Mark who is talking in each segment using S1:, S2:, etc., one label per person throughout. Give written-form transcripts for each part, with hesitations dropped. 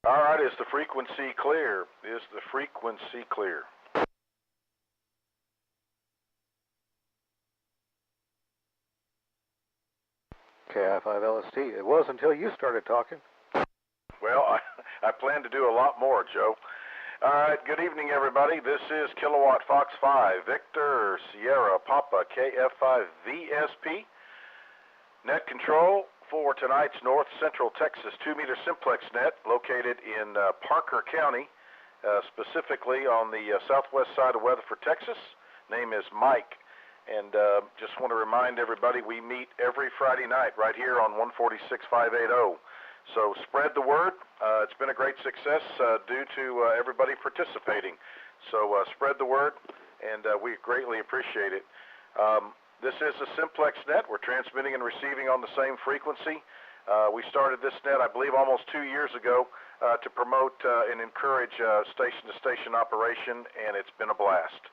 S1: All right, is the frequency clear? Is the frequency clear?
S2: KI5LST. It was until you started talking.
S1: Well, I plan to do a lot more, Joe. All right, good evening, everybody. This is Kilowatt Fox 5, Victor Sierra Papa KF5 VSP. Net control for tonight's North Central Texas 2-meter simplex net located in Parker County, specifically on the southwest side of Weatherford, Texas. Name is Mike. And just want to remind everybody we meet every Friday night right here on 146580. So spread the word. It's been a great success due to everybody participating. So spread the word, and we greatly appreciate it. This is a simplex net. We're transmitting and receiving on the same frequency. We started this net, I believe, almost 2 years ago to promote and encourage station-to-station operation, and it's been a blast.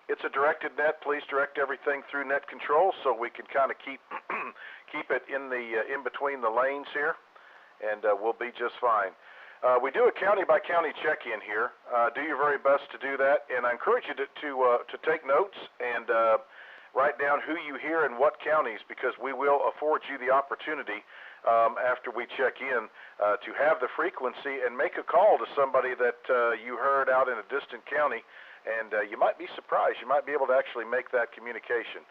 S1: It's a directed net. Please direct everything through net control so we can kind of keep it in between the lanes here, and we'll be just fine. We do a county-by-county check-in here. Do your very best to do that, and I encourage you to take notes and write down who you hear in what counties, because we will afford you the opportunity after we check in to have the frequency and make a call to somebody that you heard out in a distant county, and you might be surprised. You might be able to actually make that communication.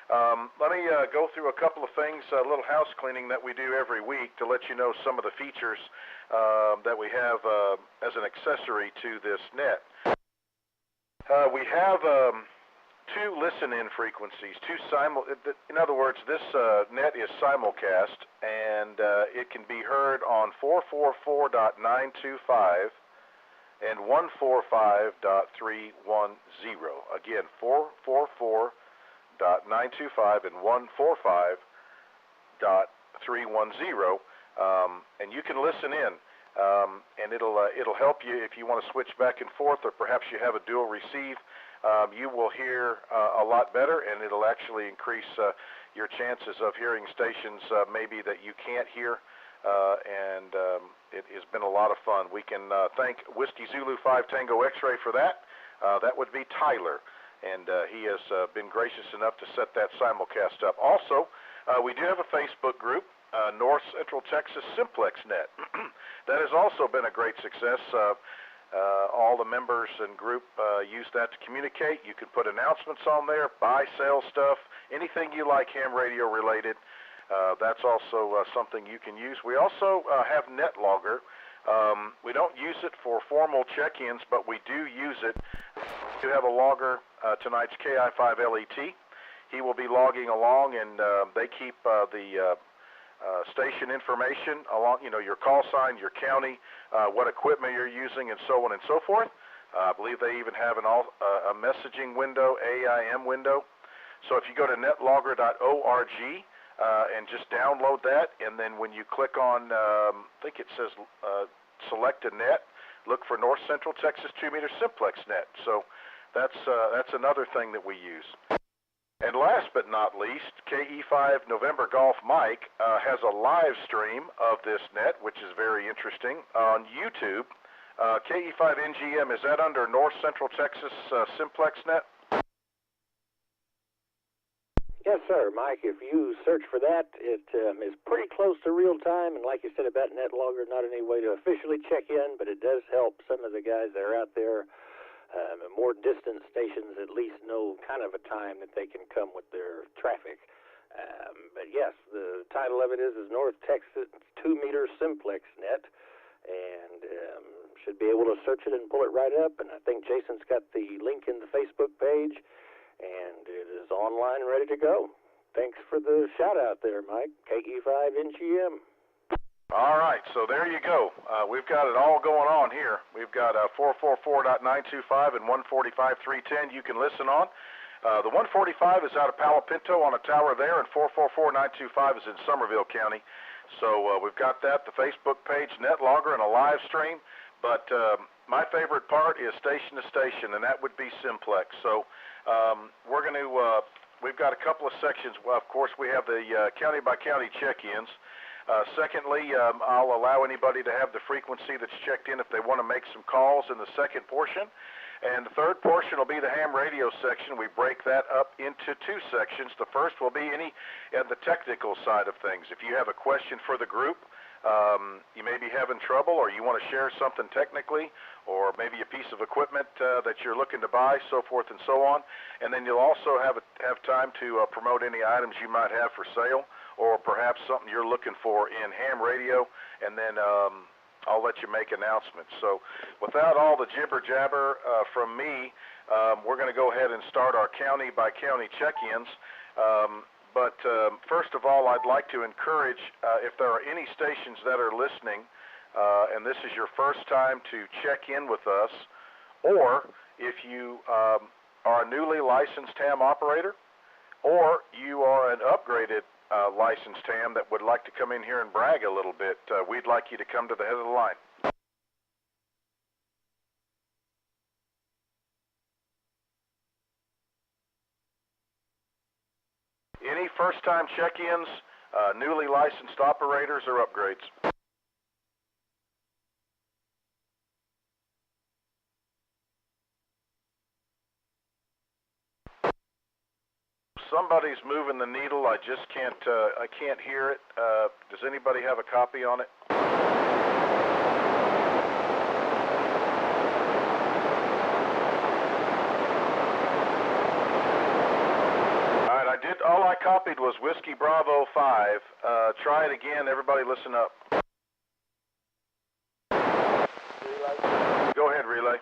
S1: Let me go through a couple of things, a little house cleaning that we do every week to let you know some of the features that we have as an accessory to this net. We have two listen-in frequencies, in other words, this net is simulcast, and it can be heard on 444.925 and 145.310. Again, 444.925 and 145.310, and you can listen in, and it'll help you if you want to switch back and forth, or perhaps you have a dual receive. You will hear a lot better, and it'll actually increase your chances of hearing stations maybe that you can't hear, and it has been a lot of fun. We can thank Whiskey Zulu 5 Tango X-Ray for that. That would be Tyler, and he has been gracious enough to set that simulcast up. Also, we do have a Facebook group, North Central Texas Simplex Net. That has also been a great success. All the members and group use that to communicate. You can put announcements on there, buy, sell stuff, anything you like ham radio related. That's also something you can use. We also have NetLogger. We don't use it for formal check-ins, but we do use it. We have a logger, tonight's KI5LET. He will be logging along, and they keep the station information along, your call sign, your county, what equipment you're using, and so on and so forth. I believe they even have a messaging window, AIM window. So if you go to netlogger.org and just download that, and then when you click on, I think it says select a net, look for North Central Texas 2-meter simplex net. So that's another thing that we use. And last but not least, KE5 November Golf Mike has a live stream of this net, which is very interesting, on YouTube. KE5 NGM, is that under North Central Texas Simplex Net?
S3: Yes, sir, Mike. If you search for that, it is pretty close to real time, and like you said about NetLogger, not any way to officially check in, but it does help some of the guys that are out there, more distant stations, at least know kind of a time that they can come with their traffic. But yes, the title of it is North Texas 2-meter simplex net, and should be able to search it and pull it right up. And I think Jason's got the link in the Facebook page, and it is online, ready to go. Thanks for the shout out there, Mike. KE5 NGM.
S1: All right, so there you go. We've got it all going on here. We've got 444.925 and 145.310 you can listen on. The 145 is out of Palo Pinto on a tower there, and 444.925 is in Somerville County. So we've got that, the Facebook page, NetLogger, and a live stream. But my favorite part is station to station, and that would be simplex. So we're going to, we've got a couple of sections. Well, of course, we have the county-by-county check-ins. Secondly, I'll allow anybody to have the frequency that's checked in if they want to make some calls in the second portion. And the third portion will be the ham radio section. We break that up into two sections. The first will be the technical side of things. If you have a question for the group, you may be having trouble, or you want to share something technically, or maybe a piece of equipment that you're looking to buy, so forth and so on. And then you'll also have time to promote any items you might have for sale, or perhaps something you're looking for in ham radio, and then I'll let you make announcements. So without all the jibber-jabber from me, we're going to go ahead and start our county-by-county check-ins. But first of all, I'd like to encourage, if there are any stations that are listening, and this is your first time to check in with us, or if you are a newly licensed ham operator, or you are an upgraded licensed ham that would like to come in here and brag a little bit, we'd like you to come to the head of the line. Any first-time check-ins, newly licensed operators, or upgrades? Somebody's moving the needle. I just can't. I can't hear it. Does anybody have a copy on it? All I copied was Whiskey Bravo 5. Try it again. Everybody listen up. Go ahead, relay.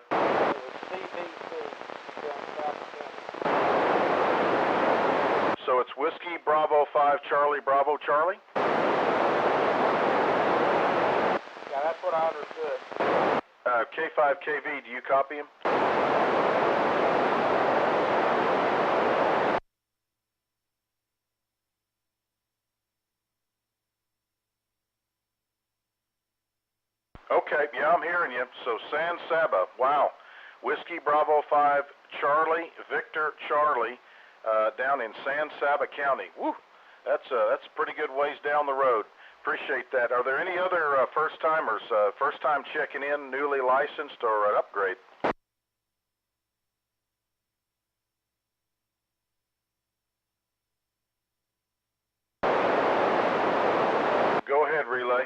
S1: So it's Whiskey Bravo 5 Charlie Bravo Charlie?
S4: Yeah, that's what I understood.
S1: K5KV, do you copy him? Okay, yeah, I'm hearing you. So San Saba, wow. Whiskey Bravo 5 Charlie Victor Charlie down in San Saba County. Woo, that's a pretty good ways down the road. Appreciate that. Are there any other first-timers, first-time checking in, newly licensed, or an upgrade? Go ahead, relay.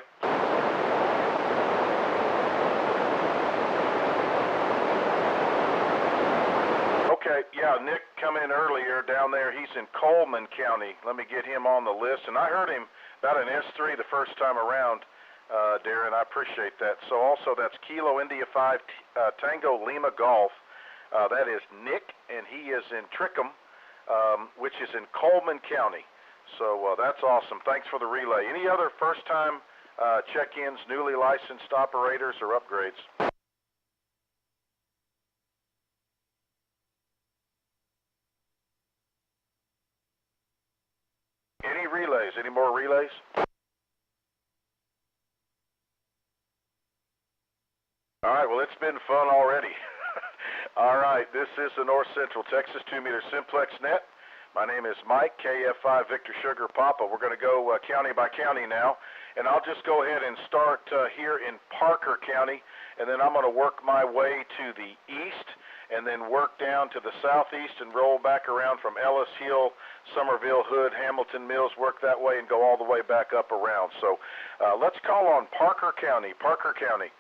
S1: Okay, yeah, Nick come in earlier down there. He's in Coleman County. Let me get him on the list. And I heard him about an S3 the first time around, Darren. I appreciate that. So also that's Kilo India 5 Tango Lima Golf. That is Nick, and he is in Trickham, which is in Coleman County. So that's awesome. Thanks for the relay. Any other first-time check-ins, newly licensed operators, or upgrades? Any relays? Any more relays? All right, well, it's been fun already. All right, this is the North Central Texas 2-meter Simplex net. My name is Mike, KF5 Victor Sugar Papa. We're going to go county by county now, and I'll just go ahead and start here in Parker County, and then I'm going to work my way to the east, and then work down to the southeast and roll back around from Ellis Hill, Somerville, Hood, Hamilton Mills, work that way and go all the way back up around. So let's call on Parker County. Parker County.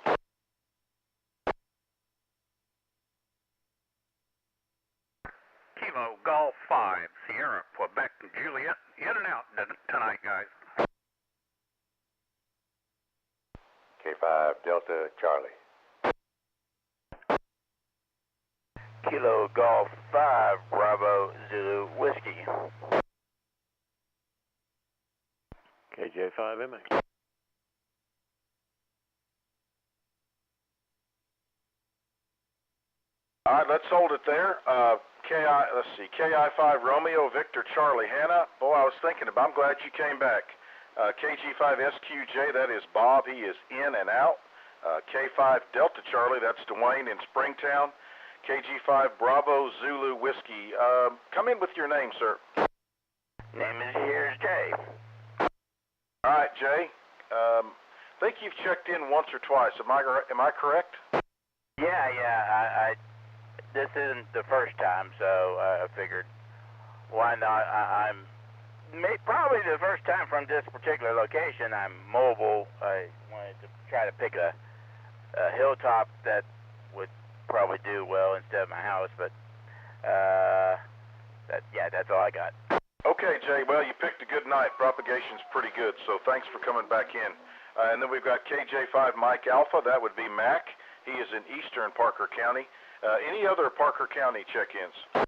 S5: Kilo Golf 5, Sierra, Quebec, Juliet, in and out tonight, guys.
S6: K5 Delta Charlie.
S4: Kilo Golf 5 Bravo Zulu Whiskey.
S6: KJ5MX.
S1: All right, let's hold it there. Let's see, KI5 Romeo Victor Charlie Hannah. Boy, I was thinking about. I'm glad you came back. KG5 SQJ, that is Bob. He is in and out. K5 Delta Charlie, that's Dwayne in Springtown. KG5 Bravo Zulu Whiskey. Come in with your name, sir.
S4: Name is here's Jay.
S1: All right, Jay. I think you've checked in once or twice. Am I correct?
S5: Yeah. This isn't the first time, so I figured, why not? I'm probably the first time from this particular location. I'm mobile. I wanted to try to pick a hilltop that would probably do well instead of my house, but that's all I got.
S1: Okay, Jay. Well, you picked a good night. Propagation's pretty good, so thanks for coming back in. And then we've got KJ5 Mike Alpha. That would be Mac. He is in eastern Parker County. Any other Parker County check-ins?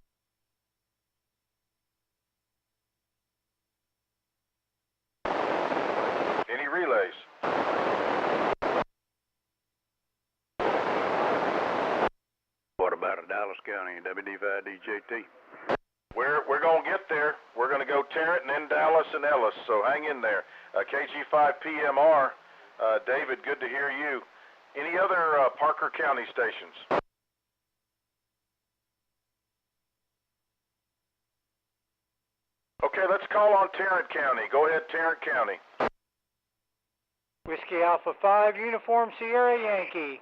S1: Any relays?
S6: What about a Dallas County WD5 DJT?
S1: We're going to get there. We're going to go Tarrant and then Dallas and Ellis, so hang in there. KG5 PMR, David, good to hear you. Any other Parker County stations? Okay, let's call on Tarrant County. Go ahead, Tarrant County.
S4: Whiskey Alpha 5, Uniform Sierra Yankee.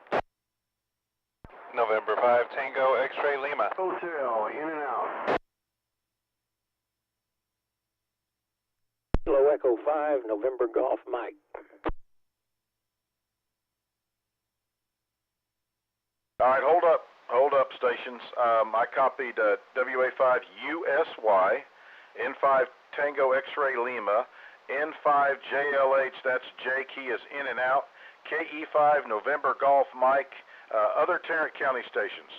S2: November 5 Tango X-Ray Lima.
S6: Hotel, in and out.
S3: Kilo Echo 5, November Golf Mike.
S1: All right, hold up, stations. I copied WA5 USY, N5 Tango X-Ray Lima, N5 JLH, that's J key is in and out, KE5 November Golf Mike, other Tarrant County stations.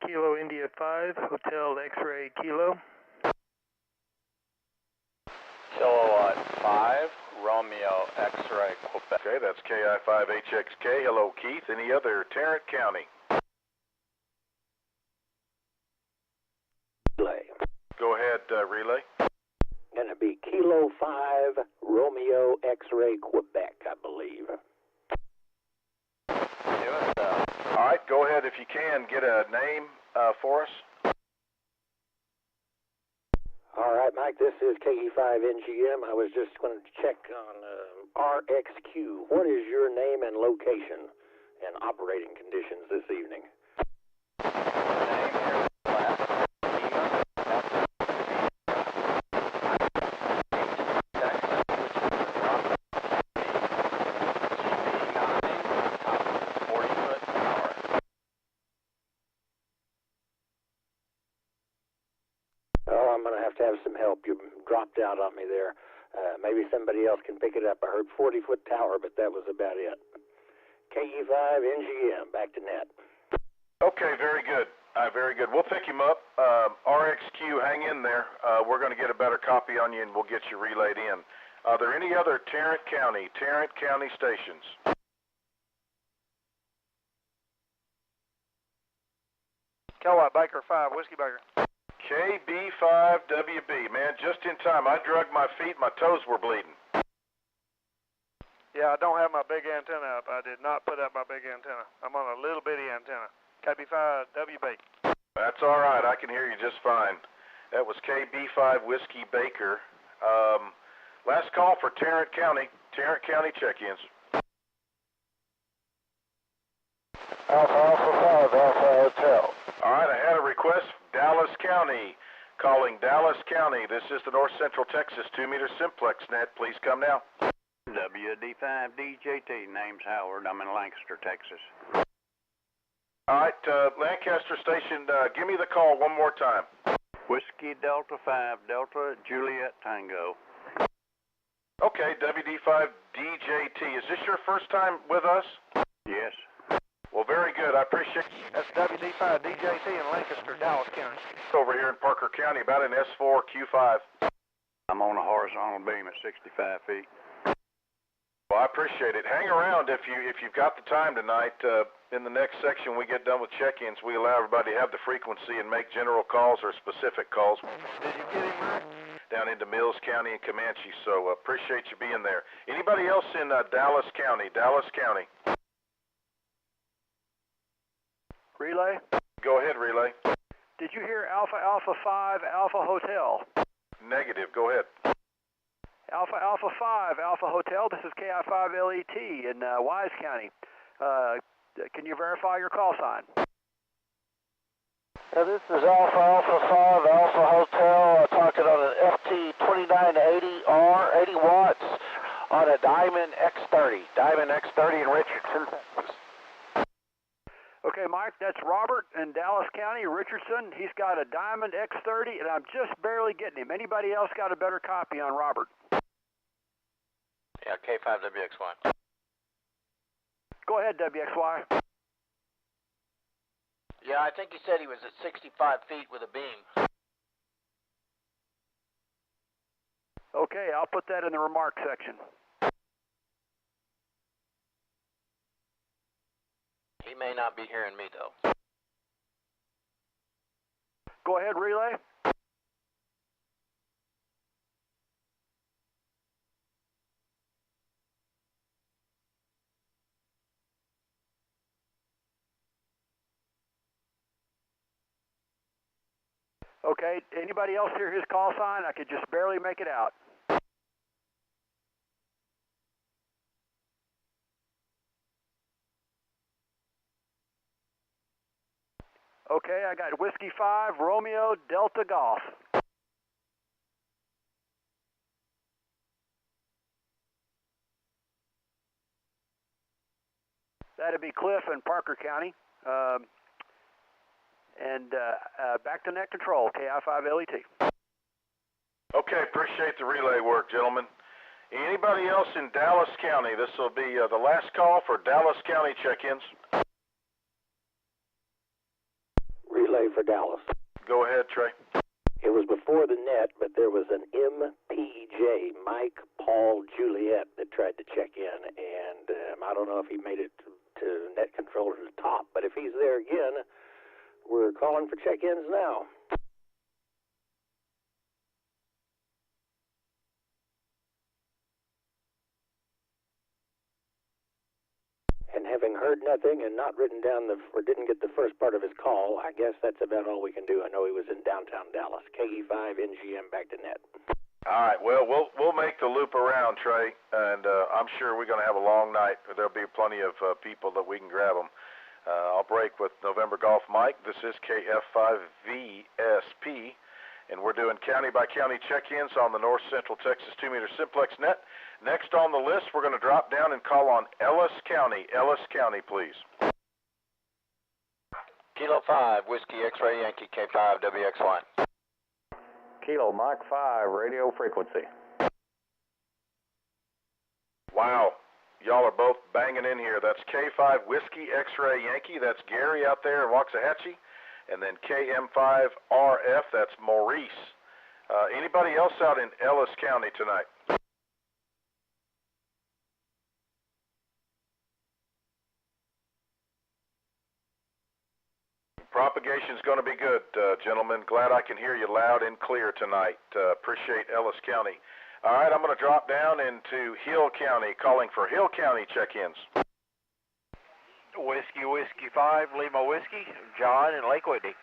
S7: Kilo India 5, Hotel X-Ray Kilo.
S2: Kilowatt 5, Romeo X-Ray Quebec.
S1: Okay, that's KI5HXK. Hello, Keith. Any other Tarrant County?
S3: Relay.
S1: Go ahead, relay.
S3: Gonna be Kilo 5, Romeo X-Ray Quebec, I believe.
S1: All right, go ahead if you can. Get a name for us.
S3: All right, Mike, this is KE5NGM. I was just going to check on RXQ. What is your name and location and operating conditions this evening? Oh, I'm going to have some help. You dropped out on me there. Maybe somebody else can pick it up. I heard 40-foot tower, but that was about it. KE5NGM, back to net.
S1: Okay, very good. Very good. We'll pick him up. RXQ, hang in there. We're going to get a better copy on you, and we'll get you relayed in. Are there any other Tarrant County stations?
S4: Kilowatt Baker 5, Whiskey Baker.
S1: KB5WB, man, just in time. I drug my feet, my toes were bleeding.
S4: Yeah, I don't have my big antenna up. I did not put up my big antenna. I'm on a little bitty antenna. KB5WB.
S1: That's all right. I can hear you just fine. That was KB5 Whiskey Baker. Last call for Tarrant County check-ins.
S2: Alpha 5, Alpha Hotel.
S1: All right, I had a request. Dallas County. Calling Dallas County. This is the North Central Texas 2-meter Simplex net. Please come now.
S5: WD5 DJT, name's Howard. I'm in Lancaster, Texas.
S1: All right, Lancaster Station, give me the call one more time.
S5: Whiskey Delta 5, Delta Juliet Tango.
S1: Okay, WD5 DJT. Is this your first time with us?
S5: Yes.
S1: Well, very good. I appreciate you.
S4: That's WD5 DJT in Lancaster, Dallas County.
S1: Over here in Parker County, about an S4 Q5.
S5: I'm on a horizontal beam at 65 feet.
S1: Well, I appreciate it. Hang around if you've got the time tonight. In the next section, we get done with check-ins. We allow everybody to have the frequency and make general calls or specific calls.
S4: Did you get him, Mike?
S1: Down into Mills County and Comanche. So appreciate you being there. Anybody else in Dallas County?
S4: Relay?
S1: Go ahead, relay.
S8: did you hear Alpha Alpha 5 Alpha Hotel?
S1: Negative. Go ahead.
S8: Alpha Alpha 5 Alpha Hotel. This is KI5LET in Wise County. Can you verify your call sign?
S9: This is Alpha Alpha 5 Alpha Hotel, talking on an FT-991A 80 watts on a Diamond X30. Diamond X30 in Richardson, Texas.
S8: Okay, Mike, that's Robert in Dallas County, Richardson. He's got a Diamond X30, and I'm just barely getting him. Anybody else got a better copy on Robert?
S10: Yeah, K5WXY.
S8: Go ahead, WXY.
S10: Yeah, I think he said he was at 65 feet with a beam.
S8: Okay, I'll put that in the remark section.
S10: He may not be hearing me, though.
S8: Go ahead, relay. Okay, anybody else hear his call sign? I could just barely make it out. Okay, I got Whiskey 5, Romeo, Delta Golf. That'd be Cliff in Parker County. Back to net control, KI5LET.
S1: Okay, appreciate the relay work, gentlemen. Anybody else in Dallas County? This will be the last call for Dallas County check-ins.
S3: Relay for Dallas.
S1: Go ahead, Trey.
S3: It was before the net, but there was an MPJ, Mike, Paul, Juliet, that tried to check in, and I don't know if he made it to net control to the top, but if he's there again, we're calling for check-ins now. And having heard nothing and not written down or didn't get the first part of his call, I guess that's about all we can do. I know he was in downtown Dallas. KE5 NGM back to net.
S1: All right, well, we'll make the loop around, Trey, and I'm sure we're going to have a long night. There'll be plenty of people that we can grab them. I'll break with November Golf Mike. This is KF5VSP, and we're doing county-by-county check-ins on the North Central Texas 2-meter Simplex net. Next on the list, we're going to drop down and call on Ellis County. Ellis County, please.
S10: Kilo 5, Whiskey X-ray Yankee, K5WXY.
S2: Kilo Mach 5, radio frequency.
S1: Wow. Y'all are both banging in here. That's K5 Whiskey X-ray Yankee. That's Gary out there in Waxahachie. And then KM5RF, that's Maurice. Anybody else out in Ellis County tonight? Propagation's going to be good, gentlemen. Glad I can hear you loud and clear tonight. Appreciate Ellis County. All right, I'm going to drop down into Hill County, calling for Hill County check-ins.
S5: Whiskey 5, Lima Whiskey, John in Lake Whitney.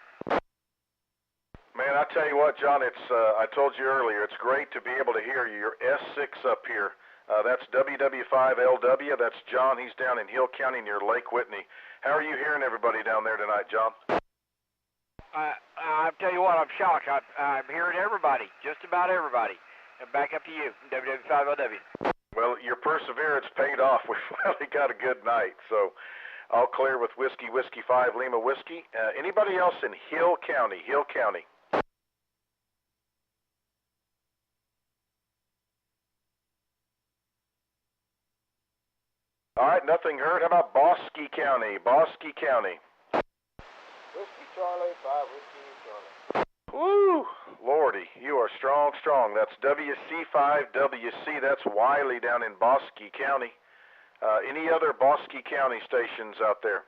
S1: Man, I tell you what, John, it's I told you earlier, it's great to be able to hear you. You're S6 up here. That's WW5LW. That's John. He's down in Hill County near Lake Whitney. How are you hearing everybody down there tonight, John?
S5: I'll tell you what, I'm shocked. I'm hearing everybody, just about everybody. And back up to you, WW5LW.
S1: Well, your perseverance paid off. We finally got a good night. So I'll clear with Whiskey 5, Lima Whiskey. Anybody else in Hill County? Hill County. All right, nothing heard. How about Bosque County? Bosque County.
S9: Whiskey Charlie, 5 Whiskey Charlie.
S1: Woo! Lordy, you are strong, strong. That's WC5WC. That's Wiley down in Bosque County. Any other Bosque County stations out there?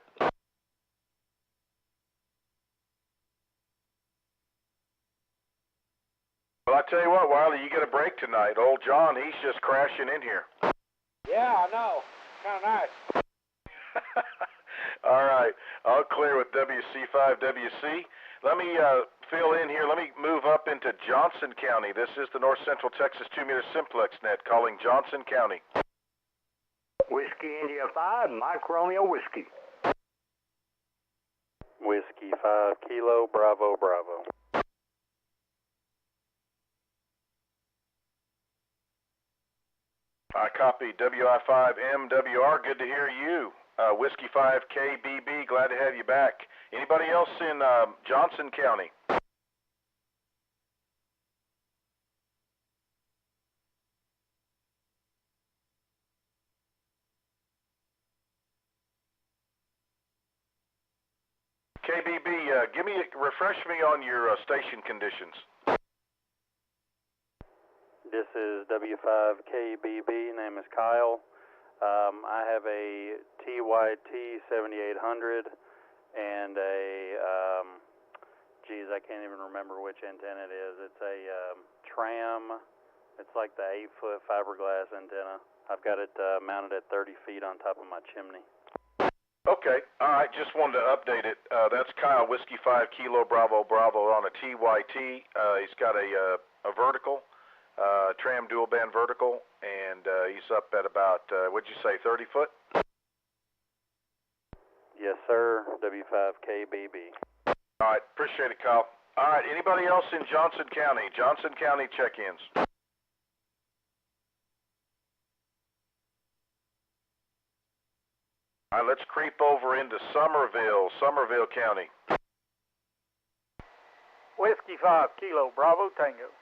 S1: Well, I tell you what, Wiley, you get a break tonight. Old John, he's just crashing in here.
S9: Yeah, I know. Kind of nice.
S1: All right, all clear with WC5WC. Let me fill in here. Let me move up into Johnson County. This is the North Central Texas 2-meter Simplex net calling Johnson County.
S11: Whiskey India 5, Mike Romeo Whiskey.
S2: Whiskey 5 Kilo Bravo Bravo.
S1: I copy WI5MWR. Good to hear you. Whiskey 5 KBB, glad to have you back. Anybody else in Johnson County? KBB, refresh me on your station conditions.
S2: This is W5KBB, name is Kyle. I have a TYT 7800 and a, geez, I can't even remember which antenna it is. It's a tram. It's like the 8-foot fiberglass antenna. I've got it mounted at 30 feet on top of my chimney.
S1: Okay, all right, just wanted to update it. That's Kyle, Whiskey 5 Kilo Bravo Bravo on a TYT. He's got a vertical, tram dual band vertical, and he's up at about, what'd you say, 30 foot?
S2: Yes, sir, W5KBB.
S1: All right, appreciate it, Kyle. All right, anybody else in Johnson County? Johnson County check-ins. All right, let's creep over into Somerville County.
S12: Whiskey 5 Kilo Bravo Tango.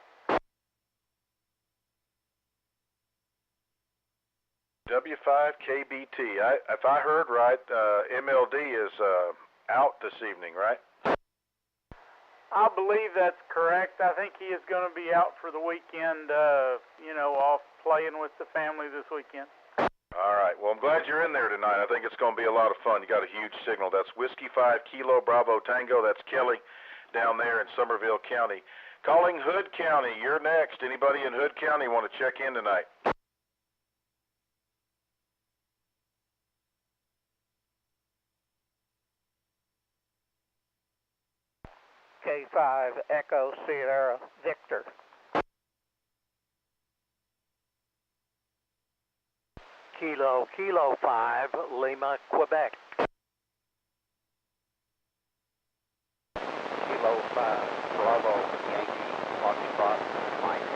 S1: W5KBT. If I heard right, MLD is out this evening, right?
S12: I believe that's correct. I think he is going to be out for the weekend, off playing with the family this weekend.
S1: All right. Well, I'm glad you're in there tonight. I think it's going to be a lot of fun. You got a huge signal. That's Whiskey 5 Kilo Bravo Tango. That's Kelly down there in Somerville County. Calling Hood County. You're next. Anybody in Hood County want to check in tonight?
S13: K5 Echo Sierra Victor. Kilo 5 Lima, Quebec. Kilo 5 Bravo Yankee Foxtrot Mike.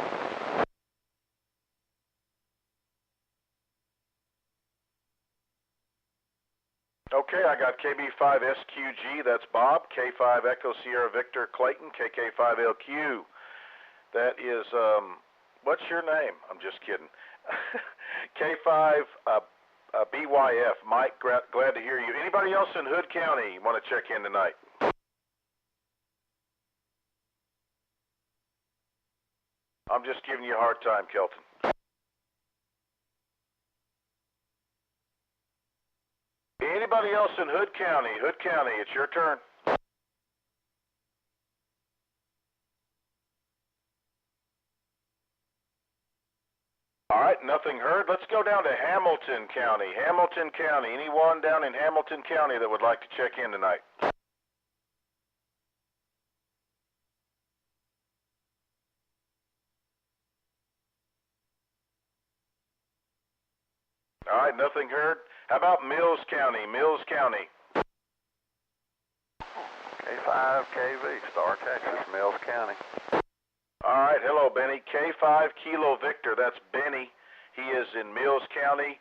S1: Okay, I got KB5 SQG, that's Bob. K5 Echo Sierra Victor Clayton, KK5LQ. That is, what's your name? I'm just kidding. K5 BYF, Mike, glad to hear you. Anybody else in Hood County want to check in tonight? I'm just giving you a hard time, Kelton. Anybody else in Hood County? Hood County, it's your turn. All right, nothing heard. Let's go down to Hamilton County. Hamilton County. Anyone down in Hamilton County that would like to check in tonight? All right, nothing heard. How about Mills County? Mills County.
S2: K5KV, Star, Texas, Mills County.
S1: All right, hello, Benny. K5 Kilo Victor, that's Benny. He is in Mills County,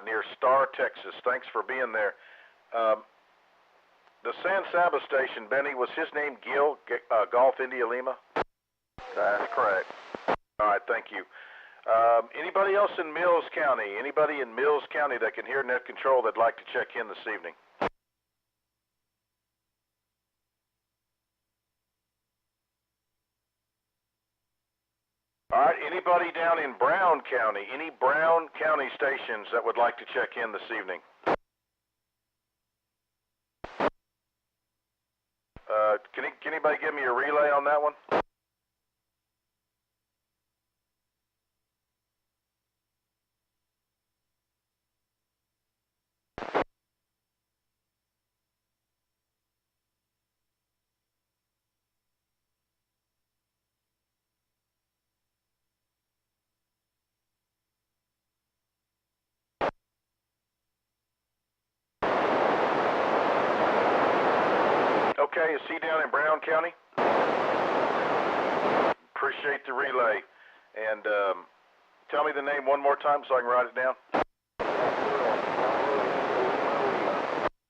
S1: near Star, Texas. Thanks for being there. The San Saba station, Benny, was his name Gil, Golf India Lima?
S2: That's correct.
S1: All right, thank you. Anybody else in Mills County? Anybody in Mills County that can hear net control that'd like to check in this evening? All right, anybody down in Brown County? Any Brown County stations that would like to check in this evening? Can anybody give me a relay on that one? okay? Is he down in Brown County? Appreciate the relay. And tell me the name one more time so I can write it down.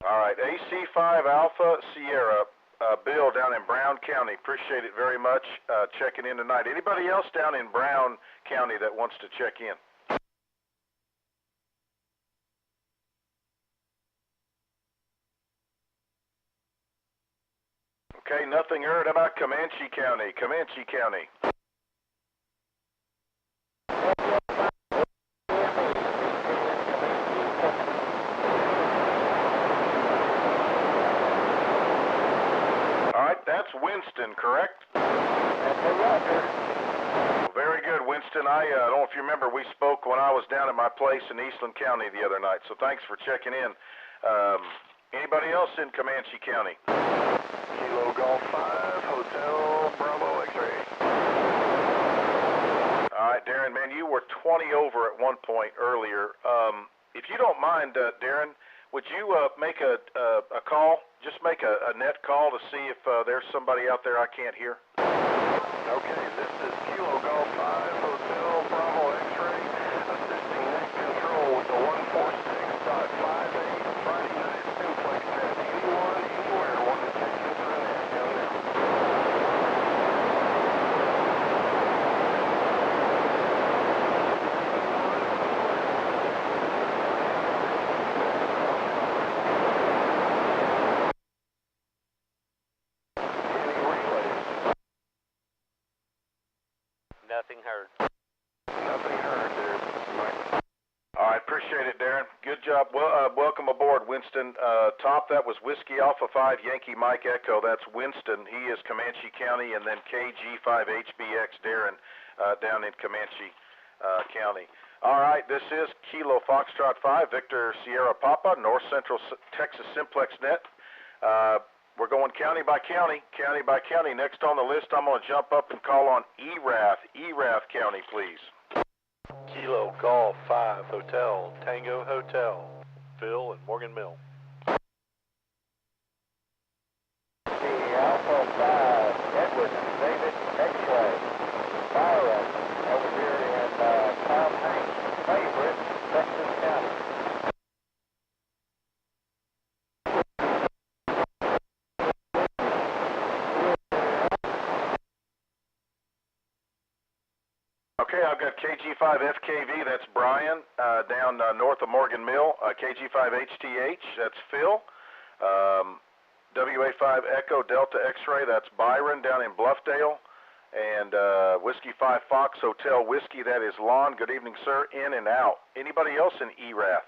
S1: All right, AC5 Alpha Sierra, Bill down in Brown County. Appreciate it very much. Checking in tonight. Anybody else down in Brown County that wants to check in? Okay, nothing heard. How about Comanche County? Comanche County. All right, that's Winston, correct? Very good, Winston. I don't know if you remember, we spoke when I was down at my place in Eastland County the other night, so thanks for checking in. Anybody else in Comanche County?
S6: Kilo Golf 5, Hotel Bravo X-ray.
S1: All right, Darren, man, you were 20 over at one point earlier. If you don't mind, Darren, would you make a call? Just make a net call to see if there's somebody out there I can't hear.
S6: Okay, this is Kilo Golf 5, Hotel Bravo X-ray, assisting net control with the 146.58 Friday night Simplex net. Anyone, anywhere, want to check into the net down there?
S13: Nothing heard.
S6: Nothing heard there, Mike.
S1: All right, appreciate it, Darren. Good job. Well, welcome aboard, Winston. Top, that was Whiskey Alpha 5, Yankee Mike Echo. That's Winston. He is Comanche County, and then KG5HBX, Darren, down in Comanche County. All right, this is Kilo Foxtrot 5, Victor Sierra Papa, North Central Texas Simplex Net. We're going county by county, county by county. Next on the list, I'm going to jump up and call on ERAF County, please.
S14: Kilo Golf 5 Hotel Tango Hotel, Phil and Morgan Mill.
S13: Alpha 5, Edward, David X-ray, Byron, over here in Tom Hanks' favorite, Texas County.
S1: Okay, I've got KG5FKV, that's Brian, down north of Morgan Mill. KG5HTH, that's Phil. WA5 Echo Delta X-ray, that's Byron down in Bluffdale. And Whiskey 5 Fox Hotel Whiskey, that is Lon. Good evening, sir. In and out. Anybody else in ERAF?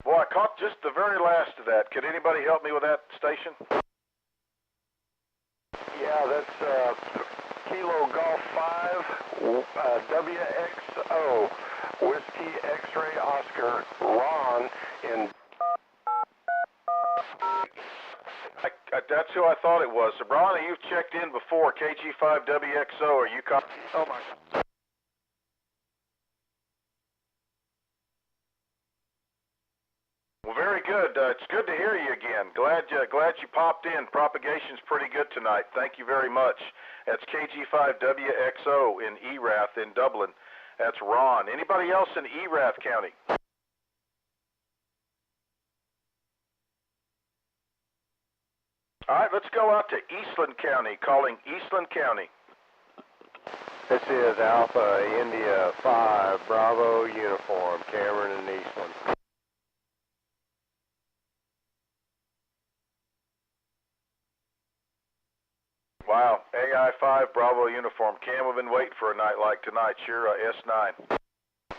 S1: Boy, I caught just the very last of that. Could anybody help me with that station?
S6: Yeah, that's Kilo Golf 5, WXO, Whiskey X-ray Oscar, Ron in...
S1: That's who I thought it was. So, Ron, you've checked in before, KG5WXO. Are you... Oh, my... Well, very good. It's good to hear you again. Glad you popped in. Propagation's pretty good tonight. Thank you very much. That's KG5WXO in ERAF in Dublin. That's Ron. Anybody else in ERAF County? All right, let's go out to Eastland County, calling Eastland County.
S15: This is Alpha India 5 Bravo Uniform, Cameron and Eastland.
S1: Wow, AI5 Bravo Uniform. Cam, we've been waiting for a night like tonight. Sure, S9.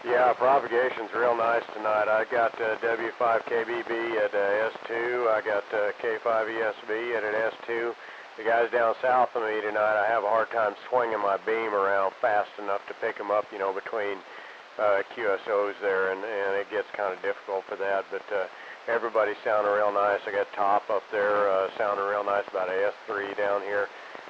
S15: Yeah, propagation's real nice tonight. I got W5KBB at S2. I got K5ESB at an S2. The guys down south of me tonight, I have a hard time swinging my beam around fast enough to pick them up, you know, between QSOs there, and it gets kind of difficult for that. But everybody's sounding real nice. I got Top up there sounding real nice, about a S3 down here.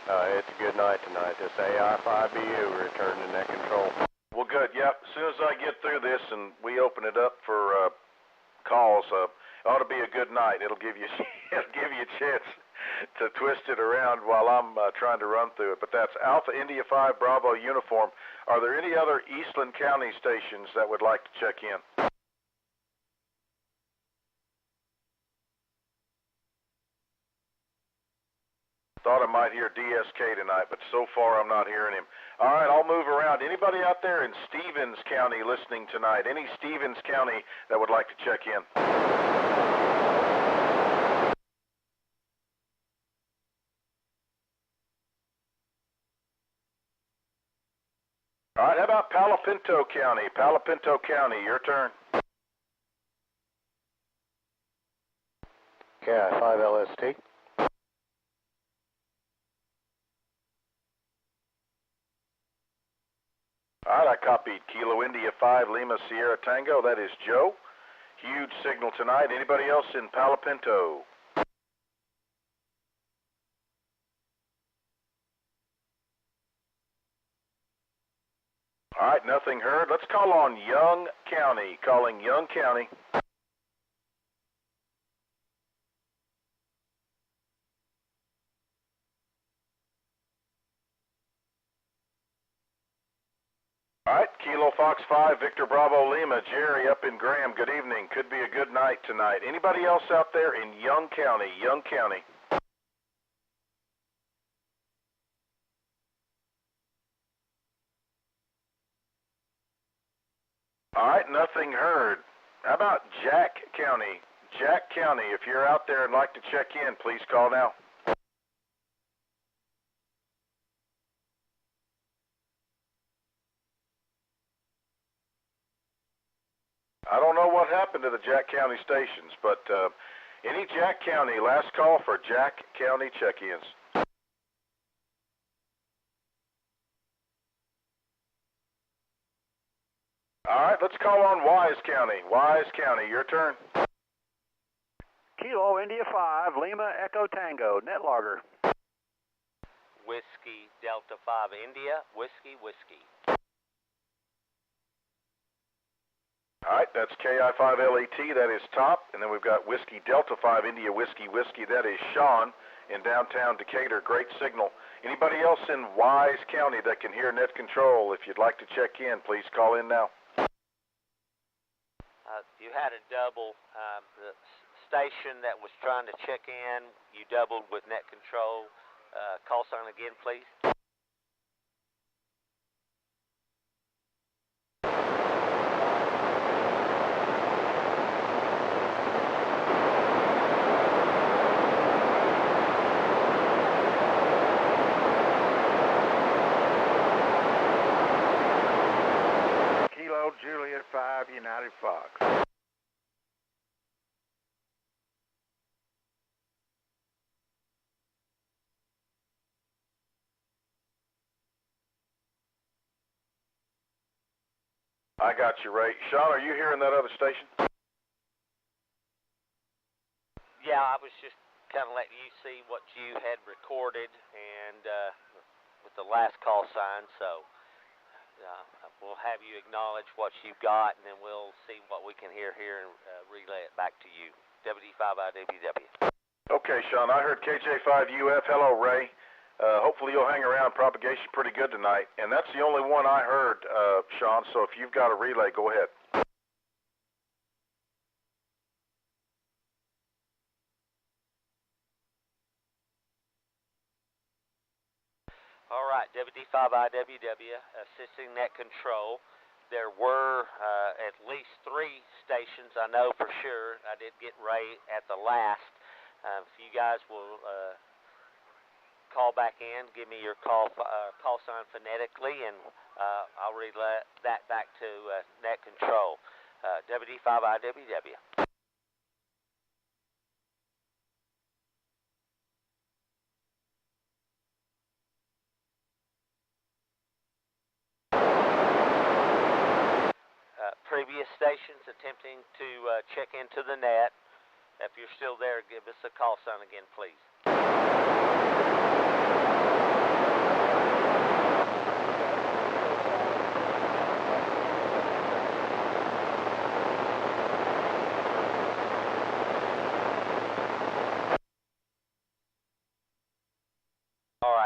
S15: It's a good night tonight. This AI5BU returned to net control.
S1: Well, good. good. Yep. As soon as I get through this and we open it up for calls, it ought to be a good night. It'll give you it'll give you a chance to twist it around while I'm trying to run through it. But that's Alpha India 5 Bravo uniform. Are there any other Eastland County stations that would like to check in? Thought I might hear DSK tonight, but so far I'm not hearing him. All right, I'll move around. Anybody out there in Stevens County listening tonight? Any Stevens County that would like to check in? All right, how about Palo Pinto County? Palo Pinto County, your turn.
S15: KI5LST.
S1: All right, I copied Kilo India 5 Lima Sierra Tango. That is Joe. Huge signal tonight. Anybody else in Palo Pinto? All right, nothing heard. Let's call on Young County. Calling Young County. All right, Kilo Fox 5, Victor Bravo Lima, Jerry up in Graham. Good evening. Could be a good night tonight. Anybody else out there in Young County? Young County. All right, nothing heard. How about Jack County? Jack County, if you're out there and like to check in, please call now. I don't know what happened to the Jack County stations, but any Jack County, last call for Jack County check-ins. All right, let's call on Wise County. Wise County, your turn.
S8: Kilo India 5 Lima Echo Tango, net logger.
S16: Whiskey Delta 5 India, whiskey, whiskey.
S1: All right, that's KI5LET, that is Top, and then we've got Whiskey Delta 5 India, whiskey, whiskey, that is Sean in downtown Decatur. Great signal. Anybody else in Wise County that can hear net control? If you'd like to check in, please call in now.
S16: You had a double. The station that was trying to check in, you doubled with net control. Call sign again, please.
S11: Kilo Juliet 5 United Fox.
S1: I got you, Ray. Sean, are you hearing that other station?
S16: Yeah, I was just kind of letting you see what you had recorded and with the last call sign, so we'll have you acknowledge what you've got, and then we'll see what we can hear here and relay it back to you. WD5IWW.
S1: Okay, Sean, I heard KJ5UF. Hello, Ray. Hopefully you'll hang around. Propagation pretty good tonight. And that's the only one I heard, Sean, so if you've got a relay, go ahead.
S16: All right, WD5IWW, assisting net control. There were at least 3 stations, I know for sure. I did get Ray at the last. If you guys will call back in, give me your call sign phonetically, and I'll relay that back to net control. WD5IWW. Previous stations attempting to check into the net. If you're still there, give us a call sign again, please.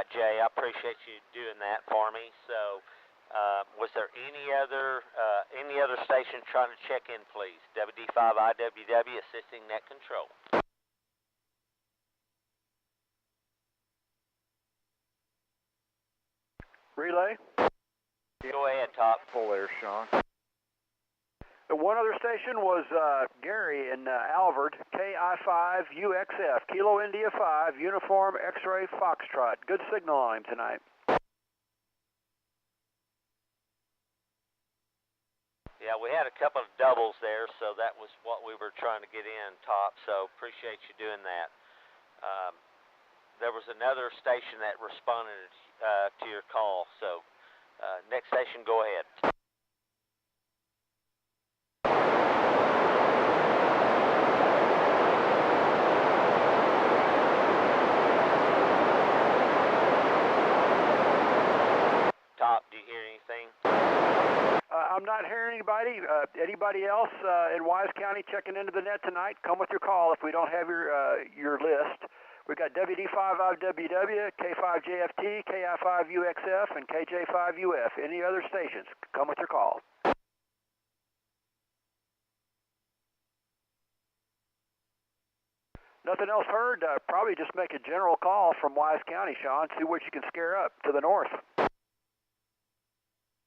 S16: right, Jay. I appreciate you doing that for me. So, was there any other station trying to check in, please? WD5IWW assisting net control.
S8: Relay.
S16: Go ahead, Top.
S17: Full there, Sean.
S8: The one other station was Gary in Alvord, KI5UXF, Kilo India 5, Uniform X-Ray Foxtrot. Good signal on him tonight.
S16: Yeah, we had a couple of doubles there, so that was what we were trying to get in, Top, so appreciate you doing that. There was another station that responded to your call, so next station, go ahead. Top, do you hear anything?
S8: I'm not hearing anybody. Anybody else in Wise County checking into the net tonight? Come with your call if we don't have your list. We've got WD5IWW, K5JFT, KI5UXF, and KJ5UF. Any other stations? Come with your call. Nothing else heard? Probably just make a general call from Wise County, Sean. See what you can scare up to the north.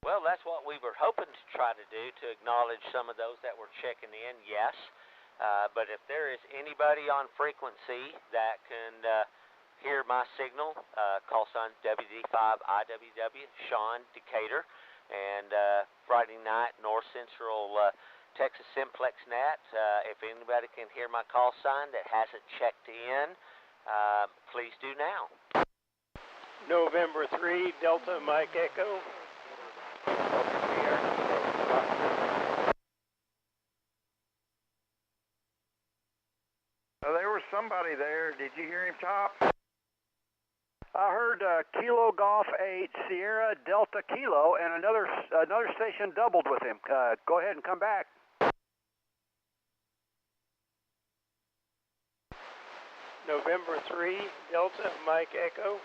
S16: Well, that's what we were hoping to try to do, to acknowledge some of those that were checking in, yes. But if there is anybody on frequency that can hear my signal, call sign WD5IWW, Sean Decatur, and Friday night, North Central Texas Simplex Net. If anybody can hear my call sign that hasn't checked in, please do now.
S15: November 3, Delta Mike Echo.
S17: There was somebody there. Did you hear him, Top?
S8: I heard Kilo Golf 8, Sierra Delta Kilo, and another station doubled with him. Go ahead and come back.
S15: November 3, Delta Mike Echo.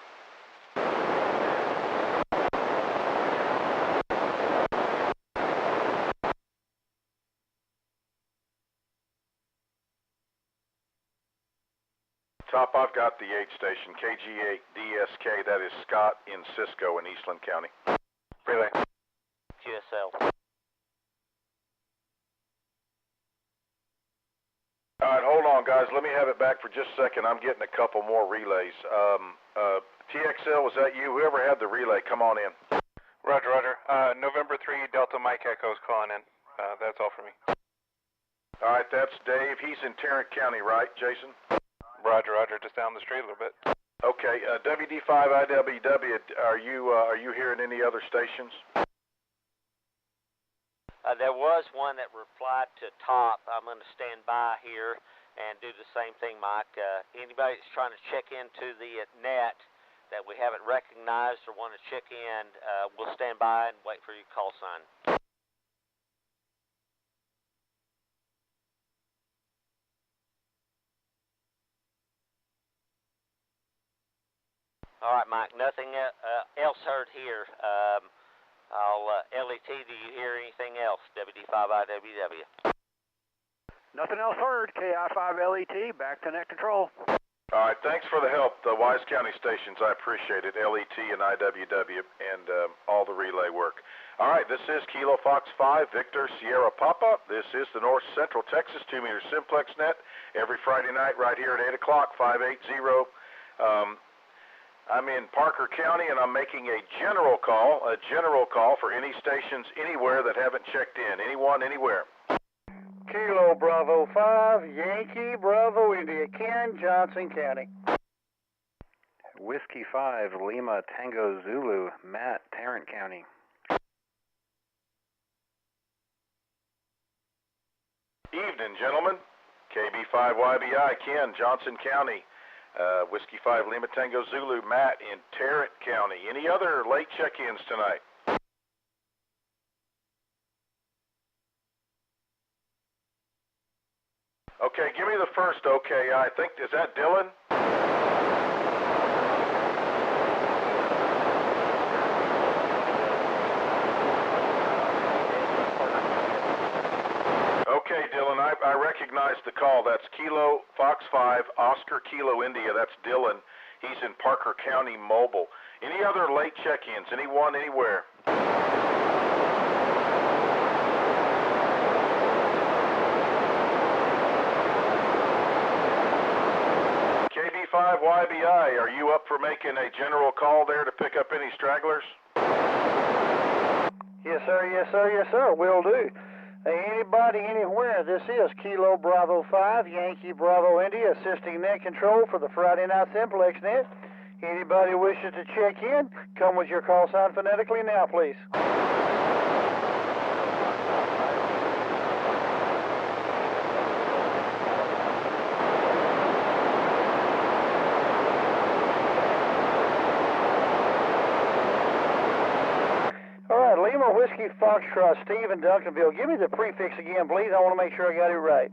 S1: Top, I've got the 8 station, KG8DSK. That is Scott in Cisco in Eastland County.
S16: Relay. QSL.
S1: All right, hold on, guys. Let me have it back for just a second. I'm getting a couple more relays. TXL, was that you? Whoever had the relay, come on in.
S18: Roger, Roger. November 3, Delta Mike Echo's calling in. That's all for me.
S1: All right, that's Dave. He's in Tarrant County, right, Jason?
S18: Roger, Roger. Just down the street a little bit.
S1: Okay, WD5IWW, are you hearing any other stations?
S16: There was one that replied to Top. I'm going to stand by here and do the same thing, Mike. Anybody that's trying to check into the net that we haven't recognized or want to check in, we'll stand by and wait for your call sign. All right, Mike, nothing else heard here. LET, do you hear anything else? WD5IWW.
S8: Nothing else heard. KI5LET, back to net control.
S1: All right, thanks for the help, the Wise County stations. I appreciate it. LET and IWW and all the relay work. All right, this is Kilo Fox 5, Victor Sierra Papa. This is the North Central Texas 2-meter Simplex net every Friday night right here at 8 o'clock, 580. I'm in Parker County, and I'm making a general call for any stations anywhere that haven't checked in. Anyone, anywhere.
S11: Kilo Bravo 5, Yankee Bravo India, Ken, Johnson County.
S2: Whiskey 5, Lima Tango Zulu, Matt, Tarrant County.
S1: Evening, gentlemen. KB5YBI, Ken, Johnson County. Whiskey 5, Lima Tango Zulu, Matt in Tarrant County. Any other late check-ins tonight? Okay, give me the first okay. I think, is that Dylan? call. That's Kilo Fox 5, Oscar Kilo India. That's Dylan. He's in Parker County Mobile. Any other late check-ins? Anyone, anywhere? KB5YBI, are you up for making a general call there to pick up any stragglers?
S11: Yes, sir, yes, sir, yes, sir, will do. Anybody, anywhere, this is Kilo Bravo 5, Yankee Bravo India, assisting net control for the Friday night Simplex net. Anybody wishes to check in, come with your call sign phonetically now, please. Lima Whiskey Foxtrot, Steve in Duncanville. Give me the prefix again, please. I want to make sure I got it right.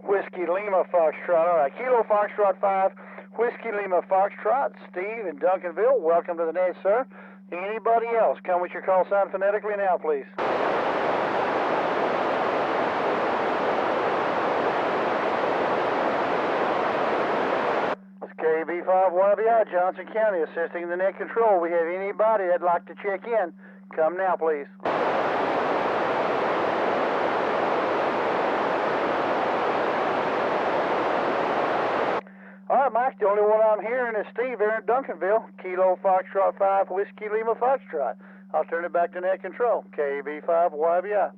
S11: Whiskey Lima Foxtrot. All right, Kilo Foxtrot 5, Whiskey Lima Foxtrot, Steve in Duncanville. Welcome to the net, sir. Anybody else? Come with your call sign phonetically now, please. KB5YBI, Johnson County, assisting the net control. We have anybody that'd like to check in. Come now, please. All right, Mike, the only one I'm hearing is Steve there in Duncanville. Kilo Foxtrot 5, Whiskey Lima Foxtrot. I'll turn it back to net control. KB5YBI.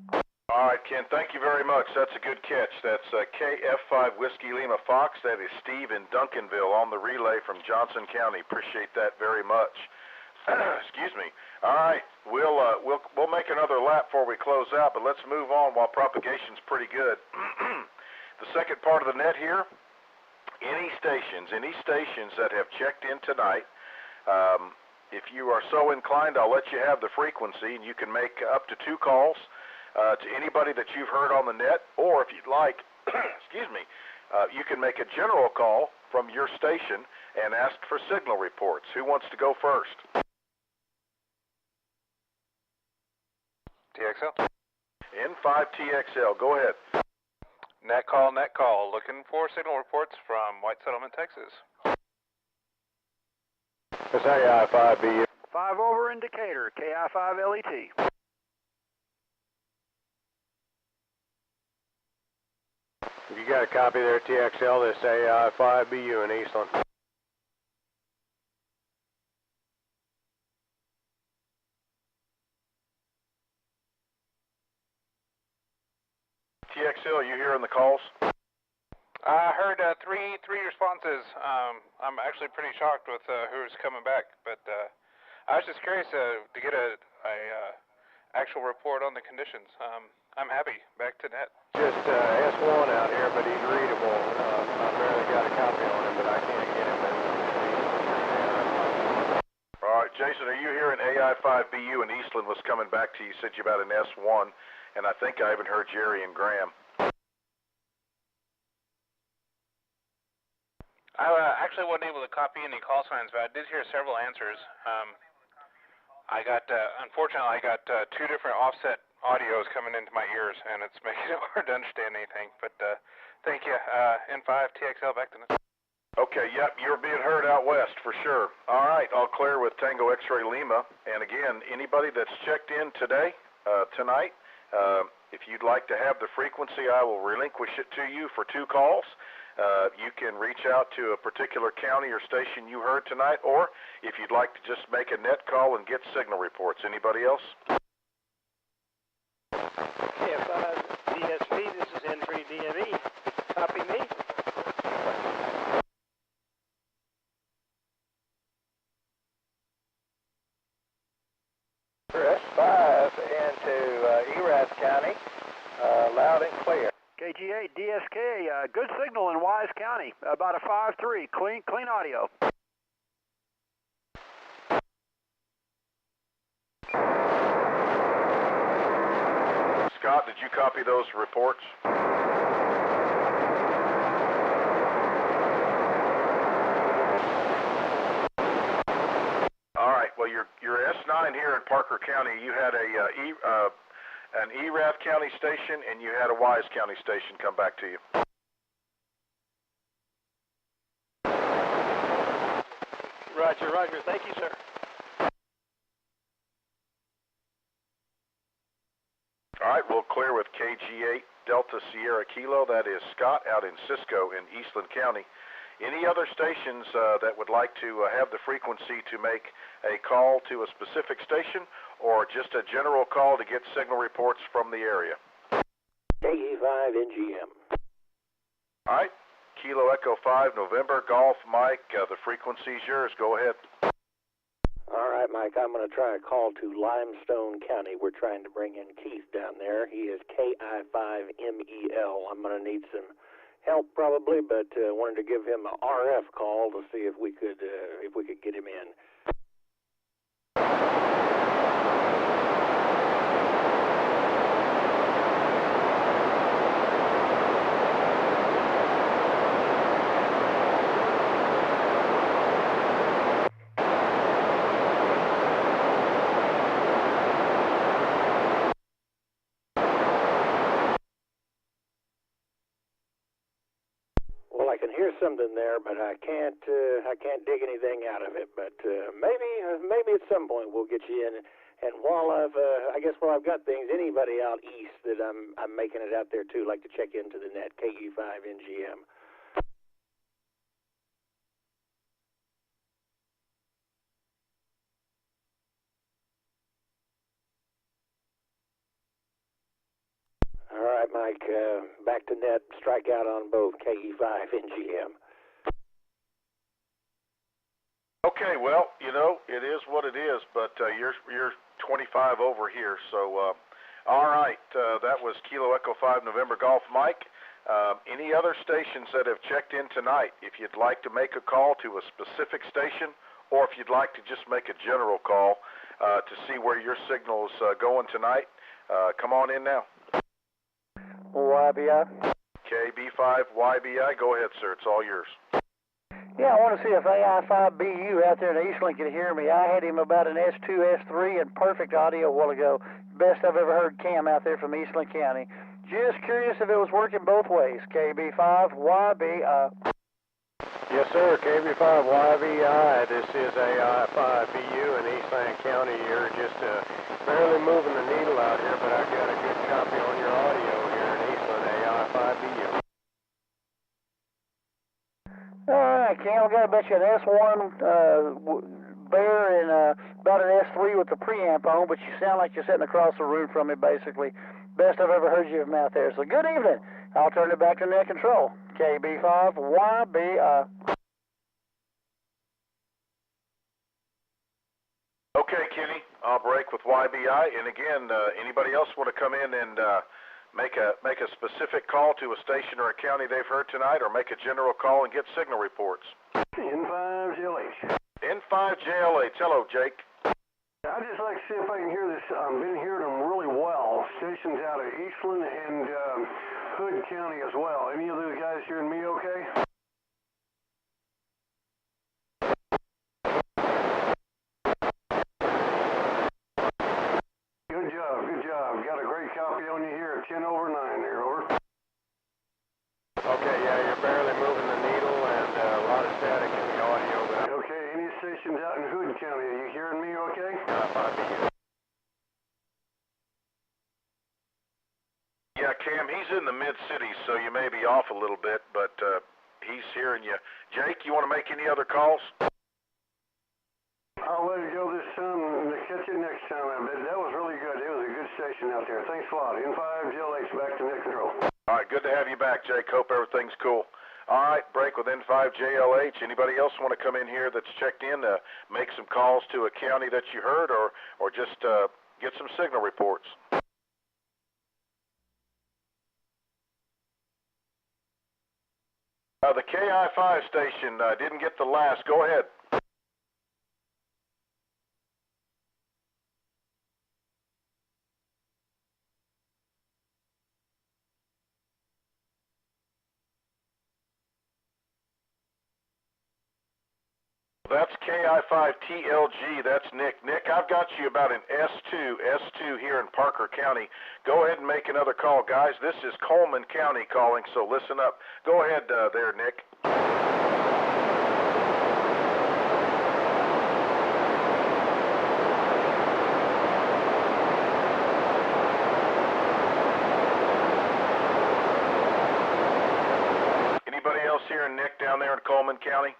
S1: All right, Ken, thank you very much. That's a good catch. That's KF5 Whiskey Lima Fox. That is Steve in Duncanville on the relay from Johnson County. Appreciate that very much. Excuse me. All right, we'll make another lap before we close out, but let's move on while propagation's pretty good. The second part of the net here, any stations that have checked in tonight, if you are so inclined, I'll let you have the frequency, and you can make up to 2 calls. To anybody that you've heard on the net, or if you'd like, excuse me, you can make a general call from your station and ask for signal reports. Who wants to go first?
S18: TXL.
S1: N5TXL, go ahead.
S18: Net call, looking for signal reports from White Settlement, Texas.
S15: This is AI5BU.
S8: 5 over in Decatur, KI5LET.
S15: You got a copy there, TXL, this AI5BU in Eastland.
S1: TXL, you hearing the calls?
S18: I heard three responses. I'm actually pretty shocked with who's coming back, but I was just curious to get a actual report on the conditions. I'm happy. Back to net.
S15: Just S1 out here, but he's readable. I barely got a copy on him, but I can't get him.
S1: All right, Jason, are you hearing AI5BU in Eastland was coming back to you? Said you about an S1, and I think I even heard Jerry and Graham.
S18: I actually wasn't able to copy any call signs, but I did hear several answers. Unfortunately, I got 2 different offset audios coming into my ears, and it's making it hard to understand anything. But thank you. N5TXL, back to net.
S1: Okay, yep, you're being heard out west for sure. All right, I'll clear with Tango X-Ray Lima. And again, anybody that's checked in today, tonight, if you'd like to have the frequency, I will relinquish it to you for 2 calls. You can reach out to a particular county or station you heard tonight, or if you'd like to just make a net call and get signal reports. Anybody else?
S19: KF5 DSP, this is N3DME. Copy me.
S11: S5 into Erath County, loud and clear.
S8: KG8 DSK, good signal in Wise County, about a 5.3, clean audio.
S1: Scott, did you copy those reports? All right, well, you're your S9 here in Parker County, you had an Erath County station, and you had a Wise County station come back to you.
S19: Roger, roger. Thank you, sir.
S1: All right, we'll clear with KG8 Delta Sierra Kilo. That is Scott out in Cisco in Eastland County. Any other stations that would like to have the frequency to make a call to a specific station, or just a general call to get signal reports from the area?
S3: KE5 NGM.
S1: All right, Kilo Echo 5 November Golf Mike, the frequency's yours. Go ahead.
S3: All right, Mike, I'm going to try a call to Limestone County. We're trying to bring in Keith down there. He is KI5MEL. I'm going to need some help probably, but wanted to give him an RF call to see if we could get him in. Well, I can hear something there, but I can't dig anything out of it. But maybe at some point we'll get you in. And while I've got things, anybody out east that I'm making it out there too, like to check into the net, KE5 NGM. All right, Mike, back to net, strike out on both KE5 NGM.
S1: Okay, well, you know, it is what it is, but you're 25 over here, so all right, that was Kilo Echo 5 November Golf Mike. Any other stations that have checked in tonight, if you'd like to make a call to a specific station, or if you'd like to just make a general call to see where your signal's going tonight, come on in now.
S11: YBI.
S1: KB5 YBI, go ahead, sir. It's all yours.
S11: Yeah, I want to see if AI5BU out there in Eastland can hear me. I had him about an S2, S3 and perfect audio a while ago. Best I've ever heard Cam out there from Eastland County. Just curious if it was working both ways. KB5 YBI.
S15: Yes, sir. KB5 YBI. This is AI5BU in Eastland County. You're just barely moving the needle out here, but I've got a good copy on your audio here in Eastland, AI5BU.
S11: All right, Cam, I got to bet you an S1 Bear and about an S3 with the preamp on, but you sound like you're sitting across the room from me, basically. Best I've ever heard you from out there. So good evening. I'll turn it back to net control. KB5 YBI.
S1: Okay, Kenny, I'll break with YBI. And again, anybody else want to come in and make a specific call to a station or a county they've heard tonight, or make a general call and get signal reports?
S17: N5JLH.
S1: N5JLH. Hello, Jake.
S17: I'd just like to see if I can hear this. I've been hearing them really well. Stations out of Eastland and Hood County as well. Any of those guys hearing me okay? Good job, good job. Got a great copy on you here at 10 over 9 there, over.
S15: Okay, yeah, you're barely moving the needle and a lot of static in the audio. But
S17: okay, any stations out in Hood County, are you hearing me okay?
S1: Yeah, Cam, he's in the mid-cities, so you may be off a little bit, but he's hearing you. Jake, you want to make any other calls?
S17: I'll let it go this time and catch you next time. I bet that was really good. It was a good station out there. Thanks a lot. N5JLH back to net control.
S1: All right, good to have you back, Jake. Hope everything's cool. All right, break with N5JLH. Anybody else want to come in here that's checked in to make some calls to a county that you heard, or just get some signal reports? The KI5 station didn't get the last. Go ahead. That's KI5TLG. That's Nick. Nick, I've got you about an S2 here in Parker County. Go ahead and make another call, guys. This is Coleman County calling, so listen up. Go ahead there, Nick. Anybody else hearing Nick down there in Coleman County?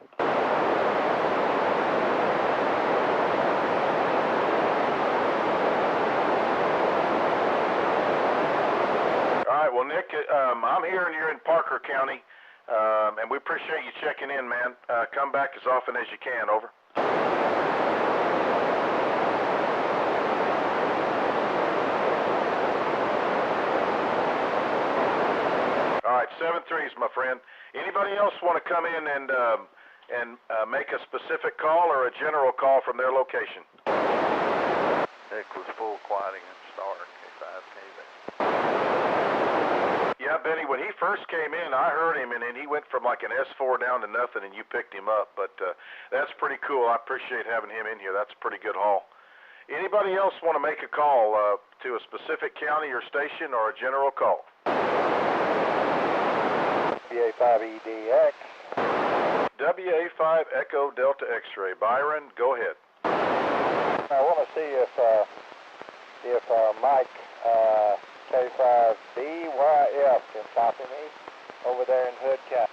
S1: Well, Nick, I'm hearing you're in Parker County, and we appreciate you checking in, man. Come back as often as you can, over. All right, 7-3s, my friend. Anybody else want to come in and make a specific call or a general call from their location?
S13: Nick was full quieting and starting K5KV.
S1: Yeah, Benny, when he first came in, I heard him, and then he went from like an S4 down to nothing, and you picked him up. But that's pretty cool. I appreciate having him in here. That's a pretty good haul. Anybody else want to make a call to a specific county or station or a general call?
S13: WA5EDX.
S1: WA5 Echo Delta X-Ray. Byron, go ahead.
S13: I want to see if Mike K5BYF can copy me over there in Hood County.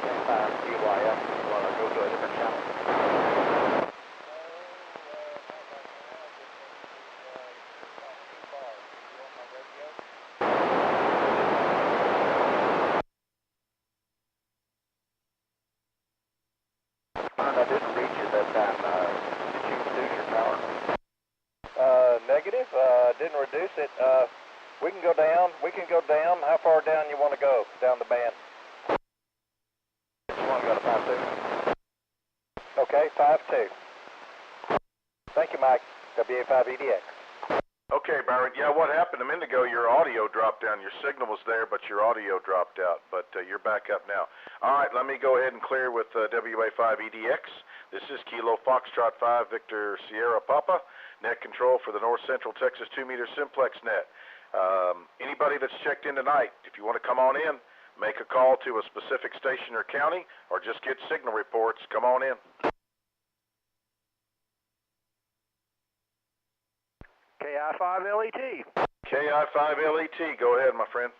S13: K5BYF, you want to go to a different channel? I didn't reach you that time. Did you reduce your power? Negative. Didn't reduce it. We can go down. How far down you want to go? Down the band? You want to go to 5.2? Okay, 5.2. Thank you, Mike. WA5EDX.
S1: Okay, Byron. Yeah, what happened a minute ago, your audio dropped down. Your signal was there, but your audio dropped out. But you're back up now. All right, let me go ahead and clear with WA5EDX. This is Kilo Foxtrot 5 Victor Sierra Papa. Net control for the North Central Texas 2-meter Simplex net. Anybody that's checked in tonight, if you want to come on in, make a call to a specific station or county, or just get signal reports, come on in.
S8: KI5LET.
S1: KI5LET, go ahead, my friend.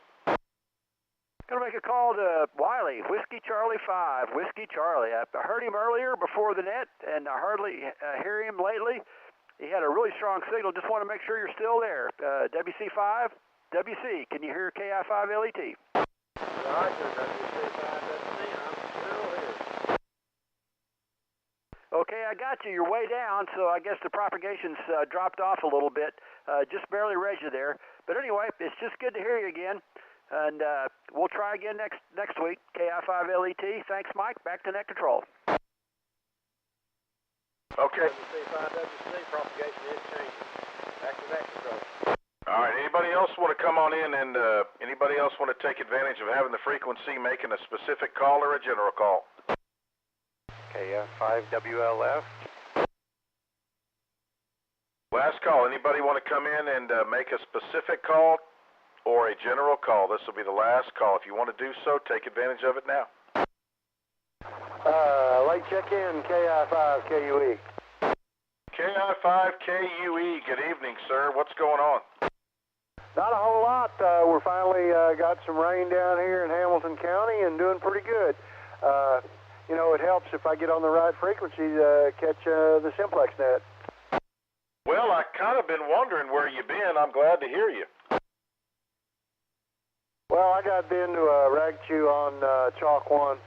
S8: Gonna make a call to Wiley, Whiskey Charlie 5, Whiskey Charlie. I heard him earlier before the net, and I hardly hear him lately. He had a really strong signal. Just want to make sure you're still there. WC5, WC, can you hear KI5LET?
S15: Roger, WC5WC, I'm still here.
S8: Okay, I got you. You're way down, so I guess the propagation's dropped off a little bit. Just barely read you there. But anyway, it's just good to hear you again. And we'll try again next week. KI5LET. Thanks, Mike. Back to net control.
S1: Okay.
S15: WC5WC, propagation is changing. Back to net control.
S1: All right, anybody else want to come on in, and anybody else want to take advantage of having the frequency, making a specific call or a general call?
S13: KF5WLF.
S1: Last call. Anybody want to come in and make a specific call or a general call? This will be the last call. If you want to do so, take advantage of it now.
S11: Late check-in, KI5KUE.
S1: KI5KUE, good evening, sir. What's going on?
S11: Not a whole lot. We're finally got some rain down here in Hamilton County and doing pretty good. You know, it helps if I get on the right frequency to catch the Simplex net.
S1: Well, I kind of been wondering where you've been. I'm glad to hear you.
S11: Well, I got into a rag chew on Chalk 1.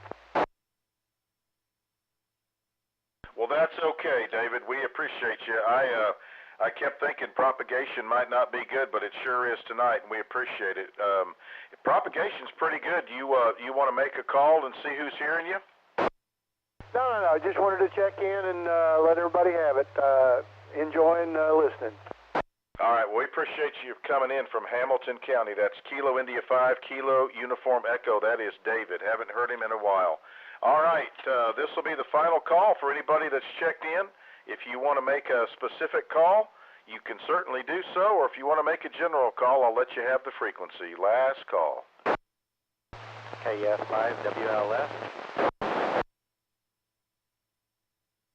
S1: Well, that's okay, David. We appreciate you. I kept thinking propagation might not be good, but it sure is tonight, and we appreciate it. Propagation's pretty good. You want to make a call and see who's hearing you?
S11: No. Just wanted to check in and let everybody have it. Enjoying listening.
S1: All right, well, we appreciate you coming in from Hamilton County. That's Kilo India 5, Kilo Uniform Echo. That is David. Haven't heard him in a while. All right, this will be the final call for anybody that's checked in. If you want to make a specific call, you can certainly do so, or if you want to make a general call, I'll let you have the frequency. Last call.
S15: KF5WLS.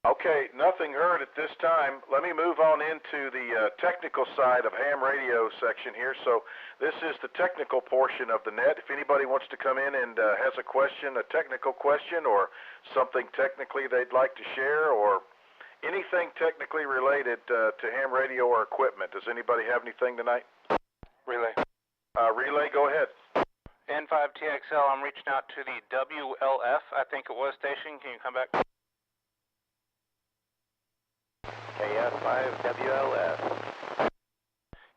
S1: Okay, nothing heard at this time. Let me move on into the technical side of ham radio section here. So this is the technical portion of the net. If anybody wants to come in and has a question, a technical question, or something technically they'd like to share, or anything technically related to ham radio or equipment. Does anybody have anything tonight?
S18: Relay.
S1: Relay, go ahead.
S18: N5TXL, I'm reaching out to the WLF, I think it was, station. Can you come back?
S15: KF5WLS.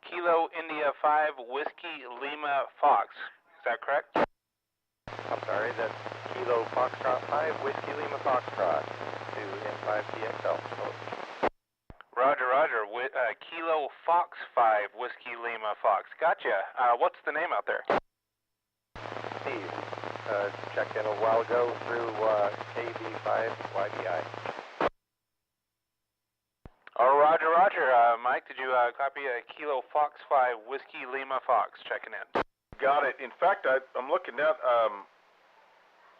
S18: Kilo India 5 Whiskey Lima Fox. Is that correct?
S15: I'm sorry, that's Kilo Foxtrot 5 Whiskey Lima Foxtrot to N5TXL.
S18: Roger, Roger. Kilo Fox 5 Whiskey Lima Fox. Gotcha. What's the name out there?
S15: Steve. Checked in a while ago through KB5YBI.
S18: Oh, Roger, Roger. Mike, did you copy a Kilo Fox 5 Whiskey Lima Fox checking in?
S1: Got it. In fact, I'm looking at,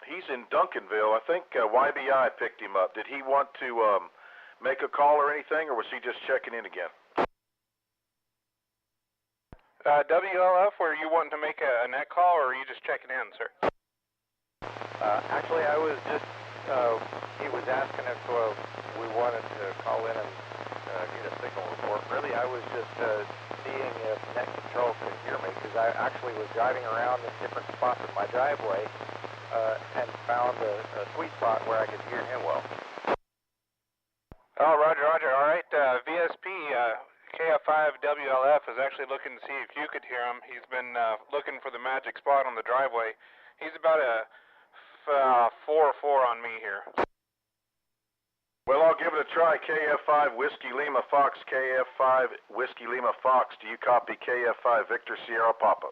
S1: he's in Duncanville. I think YBI picked him up. Did he want to make a call or anything, or was he just checking in again?
S18: WLF, were you wanting to make a net call, or are you just checking in, sir?
S15: Actually, I was just, he was asking if we wanted to call in and get a signal report. Really, I was just seeing if net control could hear me, because I actually was driving around in different spots of my driveway and found a sweet spot where I could hear him well.
S18: Oh, Roger, Roger. All right, VSP, KF5WLF is actually looking to see if you could hear him. He's been looking for the magic spot on the driveway. He's about a 4-4 on me here.
S1: Well, I'll give it a try. KF5 Whiskey Lima Fox, KF5 Whiskey Lima Fox. Do you copy KF5 Victor Sierra Papa?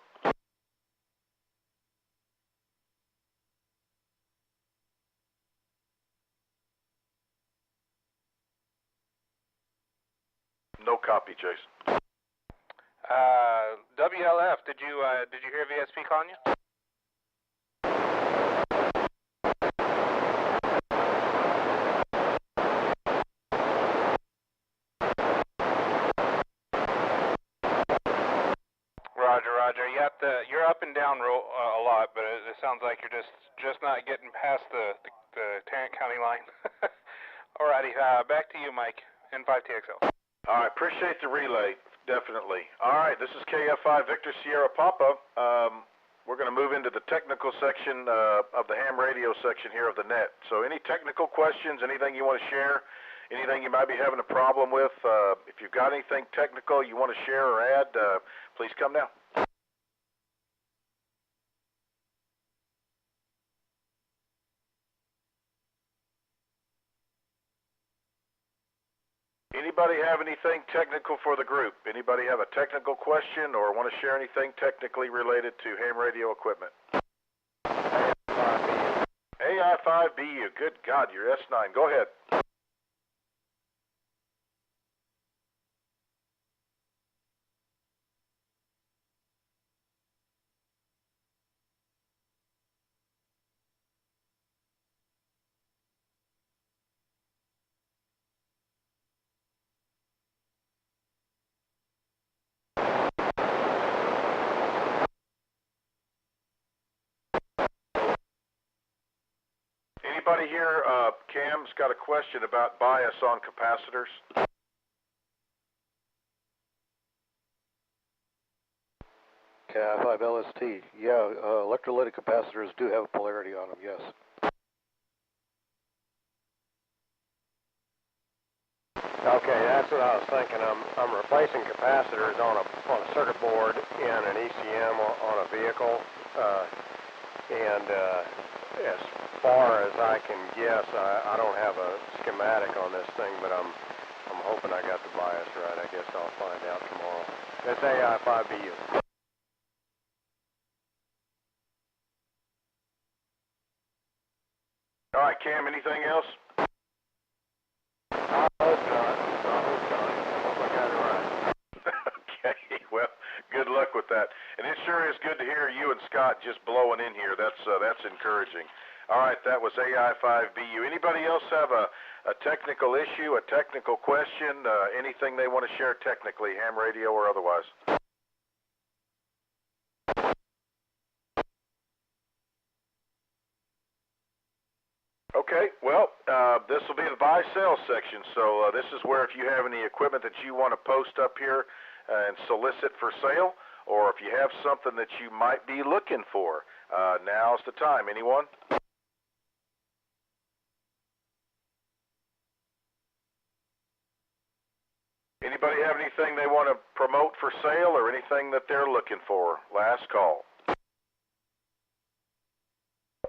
S1: No copy, Jason.
S18: WLF, did you hear VSP calling you? Roger, Roger. You're up and down a lot, but it sounds like you're just not getting past the Tarrant County line. Alrighty, back to you, Mike. N5TXL.
S1: All right, appreciate the relay, definitely. All right, this is KF5 Victor Sierra Papa. We're going to move into the technical section of the ham radio section here of the net. So any technical questions, anything you want to share, anything you might be having a problem with, if you've got anything technical you want to share or add, please come now. Anybody have anything technical for the group? Anybody have a technical question or want to share anything technically related to ham radio equipment? AI5BU, good God, you're S9. Go ahead. Anybody here, Cam's got a question about bias on capacitors?
S20: KI5LST, yeah, electrolytic capacitors do have a polarity on them, yes.
S15: Okay, that's what I was thinking. I'm replacing capacitors on a circuit board in an ECM on a vehicle, and as far as I can guess, I don't have a schematic on this thing, but I'm hoping I got the bias right. I guess I'll find out tomorrow. That's AI5BU.
S1: All right, Cam, anything else?
S15: I hope not. I hope I got it right.
S1: Okay, well, good luck with that. And it sure is good to hear you and Scott just blowing in here. That's encouraging. All right, that was AI5BU. Anybody else have a technical issue, a technical question, anything they want to share technically, ham radio or otherwise? Okay, well, this will be the buy-sell section, so this is where if you have any equipment that you want to post up here and solicit for sale, or if you have something that you might be looking for, now's the time. Anyone? Anybody have anything they want to promote for sale or anything that they're looking for? Last call.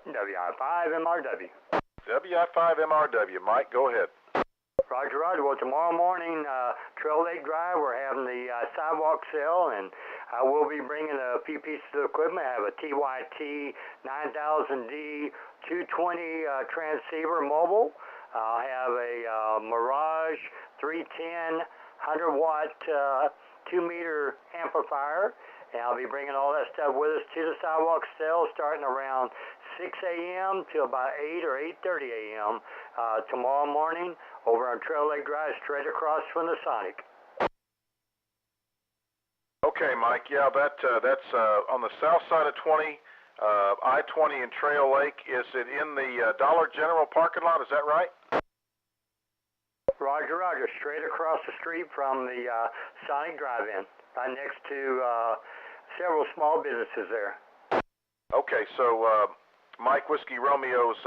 S21: WI5MRW.
S1: WI5MRW. Mike, go ahead.
S21: Roger, Roger. Well, tomorrow morning, Trail Lake Drive, we're having the sidewalk sale, and I will be bringing a few pieces of equipment. I have a TYT 9000D 220 transceiver mobile. I have a Mirage 310 100-watt 2-meter amplifier, and I'll be bringing all that stuff with us to the sidewalk sale starting around 6 a.m. to about 8 or 8:30 a.m. Tomorrow morning over on Trail Lake Drive, straight across from the Sonic.
S1: Okay, Mike. Yeah, that's on the south side of 20, I-20 and Trail Lake. Is it in the Dollar General parking lot? Is that right?
S21: Roger, Roger. Straight across the street from the Sonic Drive-In, right next to several small businesses there.
S1: Okay, so Mike Whiskey Romeo's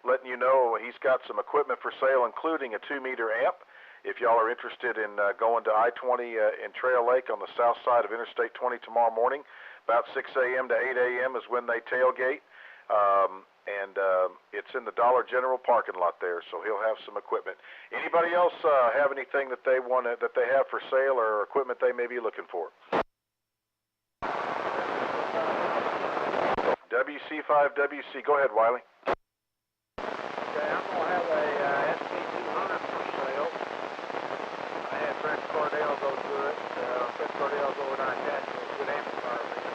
S1: letting you know he's got some equipment for sale, including a 2-meter amp. If y'all are interested in going to I-20 in Trail Lake on the south side of Interstate 20 tomorrow morning, about 6 a.m. to 8 a.m. is when they tailgate. And it's in the Dollar General parking lot there, so he'll have some equipment. Anybody else have anything that they have for sale or equipment they may be looking for? WC5WC, go ahead, Wiley.
S22: Okay, I'm gonna have a FT-991A for sale. I had Fred Cordell go through it. Fred Cordell's over there attaching a good amplifier for me.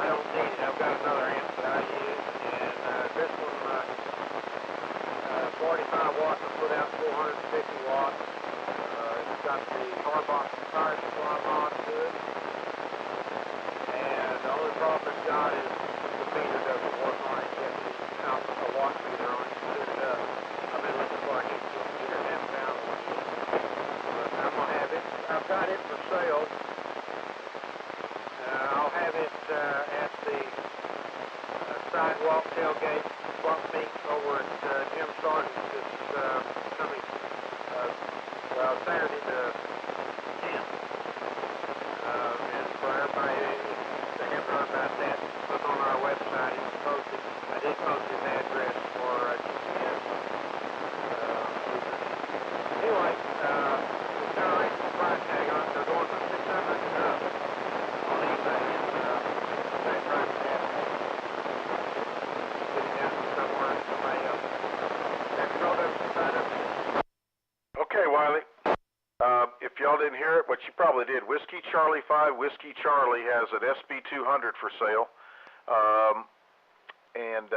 S22: I don't need it. I've got another amp that I use, and this one, 45 watts, I put out 450 watts. It's got the car box power supply mod to it, and the only problem it's got is the meter doesn't work on it. You have to a watt meter on it to set it up. I've been looking for an inch meter, haven't found one yet. But I'm gonna have it. I've got it for sale. I'll have it at the sidewalk tailgate swap meet over at Jim Sargent's this coming, Saturday the 10th. And for everybody, if they haven't heard about that, look on our website. It's posted. I did post his address for GPS. Anyway, we've got a reasonable price tag on it. They're going from 600 and up on eBay, and they're trying to have get it down to somewhere and somebody else.
S1: Okay, Wiley. If y'all didn't hear it, but you probably did, Whiskey Charlie 5, Whiskey Charlie has an SB200 for sale. And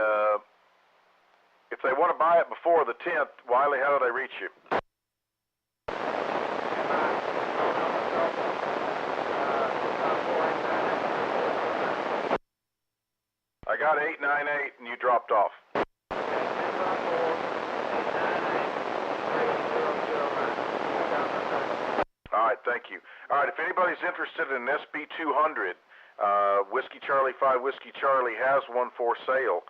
S1: if they want to buy it before the 10th, Wiley, how do they reach you? I got 898 and you dropped off. All right, thank you. All right, if anybody's interested in an SB200, Whiskey Charlie 5 Whiskey Charlie has one for sale.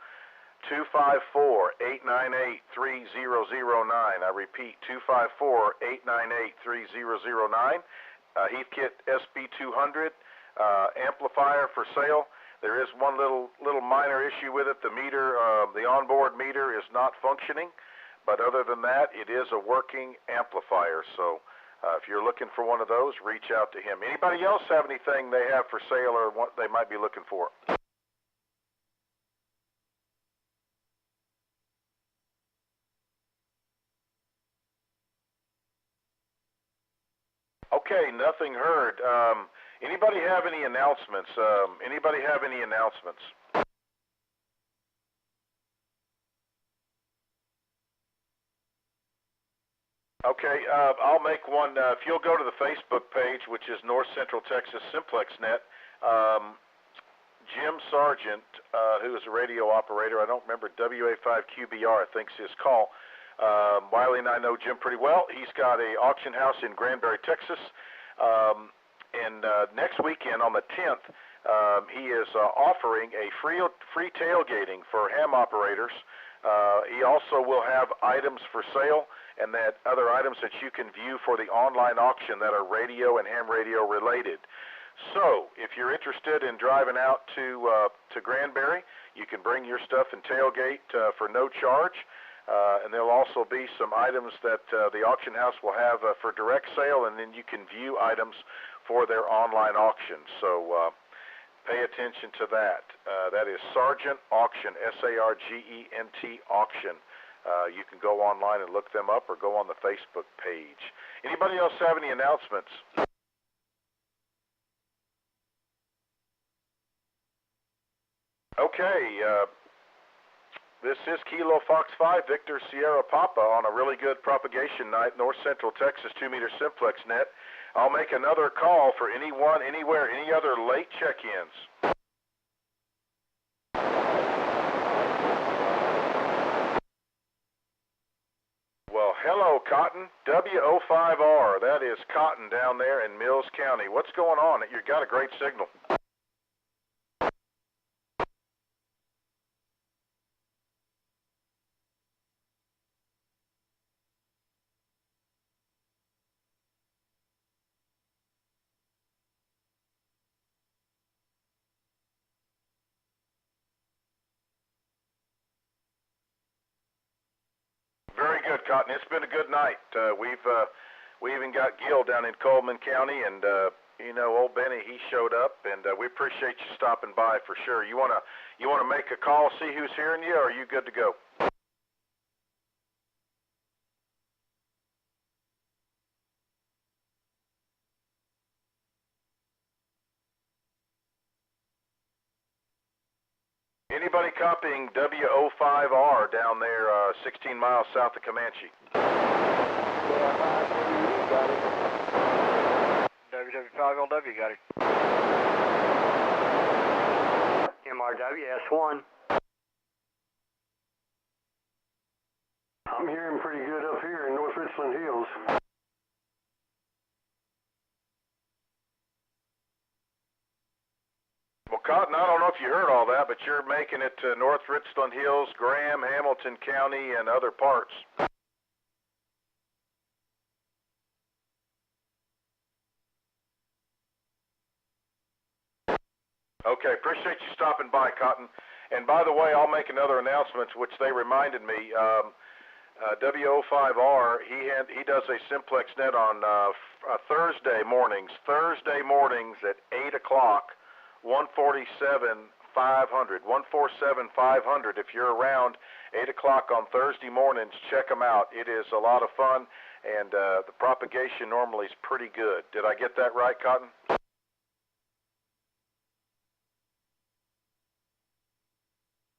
S1: 254-898-3009. I repeat, 254-898-3009. Heathkit SB200 amplifier for sale. There is one little minor issue with it. The meter, the onboard meter is not functioning, but other than that, it is a working amplifier. So If you're looking for one of those, reach out to him. Anybody else have anything they have for sale or what they might be looking for? Okay, nothing heard. Anybody have any announcements? Anybody have any announcements? Okay, I'll make one. If you'll go to the Facebook page, which is North Central Texas Simplex Net, Jim Sargent, who is a radio operator, I don't remember, WA5QBR, I think is his call. Wiley and I know Jim pretty well. He's got a auction house in Granbury, Texas, and next weekend on the 10th, he is offering a free tailgating for ham operators. He also will have items for sale and that other items that you can view for the online auction that are radio and ham radio related. So, if you're interested in driving out to Granbury, you can bring your stuff and tailgate for no charge. And there'll also be some items that the auction house will have for direct sale, and then you can view items for their online auction. So pay attention to that. That is Sargent Auction, S-A-R-G-E-N-T Auction. You can go online and look them up or go on the Facebook page. Anybody else have any announcements? Okay, this is Kilo Fox 5, Victor Sierra Papa on a really good propagation night, North Central Texas 2-meter simplex net. I'll make another call for anyone, anywhere, any other late check-ins. Well, hello, Cotton. W05R. That is Cotton down there in Mills County. What's going on? You've got a great signal. Very good, Cotton. It's been a good night. We even got Gil down in Coleman County, and you know, old Benny, he showed up, and we appreciate you stopping by for sure. You wanna make a call, see who's hearing you, or are you good to go? Anybody copying W05R down there, 16 miles south of Comanche?
S19: WW5LW got it.
S21: MRW S1.
S17: I'm hearing pretty good up here in North Richland Hills.
S1: Well, Cotton, I don't know if you heard all that, but you're making it to North Richland Hills, Graham, Hamilton County, and other parts. Okay, appreciate you stopping by, Cotton. And by the way, I'll make another announcement, which they reminded me. W05R, he does a simplex net on Thursday mornings at 8 o'clock, 147-500. 147-500. If you're around 8 o'clock on Thursday mornings, check them out. It is a lot of fun, and the propagation normally is pretty good. Did I get that right, Cotton?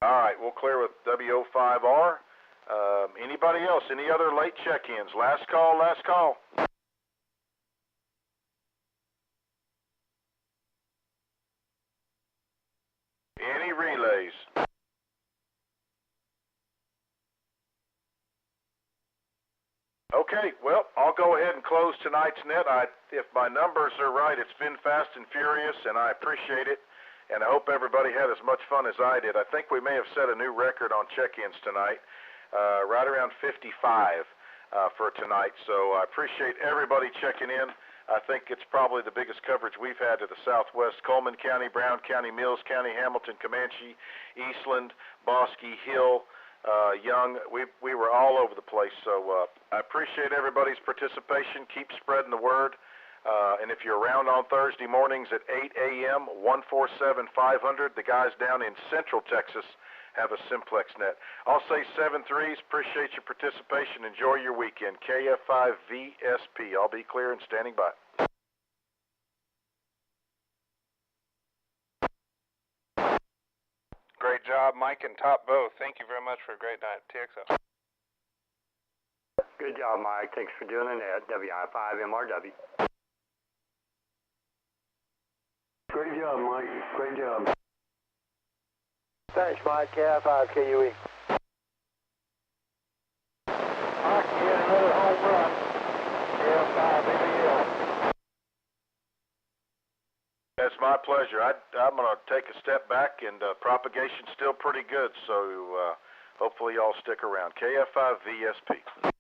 S1: All right, we'll clear with W05R. Anybody else? Any other late check-ins? Last call, last call. Any relays? Okay, well, I'll go ahead and close tonight's net. If my numbers are right, it's been fast and furious, and I appreciate it. And I hope everybody had as much fun as I did. I think we may have set a new record on check-ins tonight, right around 55 for tonight. So I appreciate everybody checking in. I think it's probably the biggest coverage we've had to the southwest. Coleman County, Brown County, Mills County, Hamilton, Comanche, Eastland, Bosque, Hill, young. We were all over the place. So I appreciate everybody's participation. Keep spreading the word. And if you're around on Thursday mornings at 8 a.m., 147-500, the guys down in Central Texas have a Simplex net. I'll say 7-3s. Appreciate your participation. Enjoy your weekend. KF5VSP. I'll be clear and standing by.
S18: Great job, Mike and Top both. Thank you very much for a great night at TXO.
S21: Good job, Mike. Thanks for doing the net. WI5MRW.
S17: Great job, Mike. Great job.
S13: Thanks, Mike. KI5KUE. Mike, you hit another home run. KF5BBL.
S1: That's my pleasure. I'm going to take a step back, and propagation's still pretty good, so hopefully y'all stick around. KF5VSP.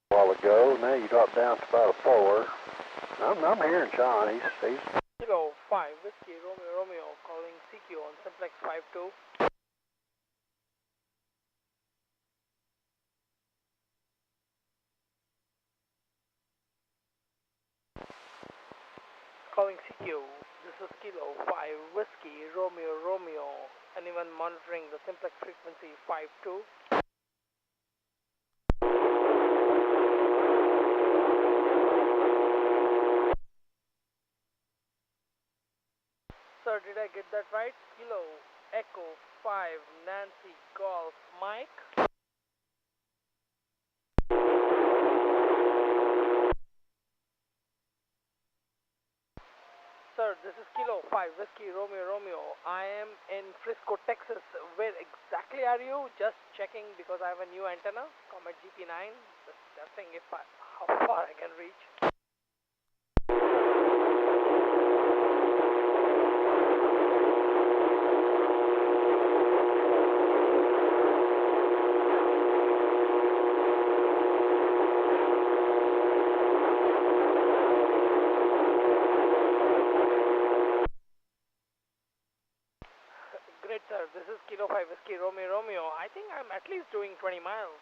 S20: While ago, now you drop down to about a 4. I'm hearing John. He's
S4: Kilo 5 Whiskey Romeo calling CQ on Simplex 52. Calling CQ. This is Kilo 5 Whiskey Romeo. Anyone monitoring the Simplex frequency 52? Sir, did I get that right? Kilo Echo 5 Nancy Golf Mike. Sir, this is Kilo 5 Whiskey Romeo. I am in Frisco, Texas. Where exactly are you? Just checking because I have a new antenna, Comet GP9. Just testing how far I can reach. Great, sir. This is Kilo 5 Whiskey Romeo. I think I'm at least doing 20 miles.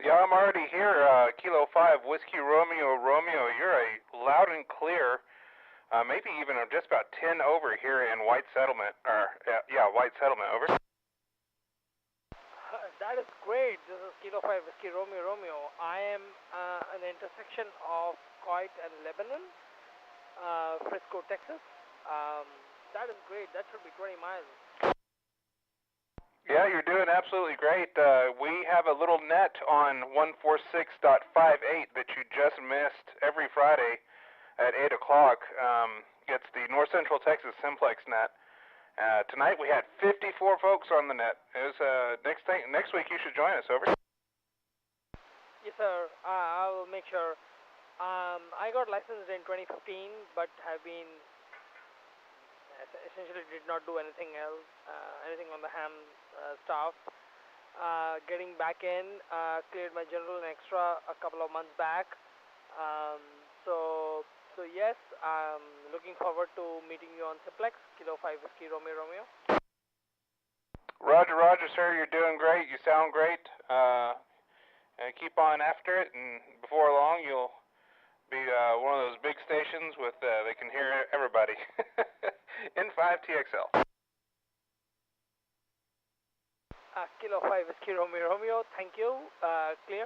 S18: Yeah, I'm already here. Kilo 5 Whiskey Romeo. You're a loud and clear. Maybe even just about 10 over here in White Settlement, White Settlement, over.
S4: That is great. This is Kilo 5 Whiskey Romeo. I am an intersection of Coit and Lebanon, Frisco, Texas. That is great. That should be 20 miles.
S18: Yeah, you're doing absolutely great. We have a little net on 146.58 that you just missed every Friday at 8 o'clock. It's the North Central Texas Simplex net. Tonight we had 54 folks on the net. It was, next week you should join us. Over.
S4: Yes, sir. I will make sure. I got licensed in 2015, but have been essentially did not do anything else, anything on the ham stuff. Getting back in, cleared my general and extra a couple of months back. So yes, I'm looking forward to meeting you on Simplex, Kilo 5 Whiskey Romeo Romeo.
S18: Roger, Roger, sir. You're doing great. You sound great. Keep on after it, and before long you'll be one of those big stations with they can hear everybody. N5TXL.
S4: Kilo 5 Whiskey Romeo Romeo. Thank you. Clear.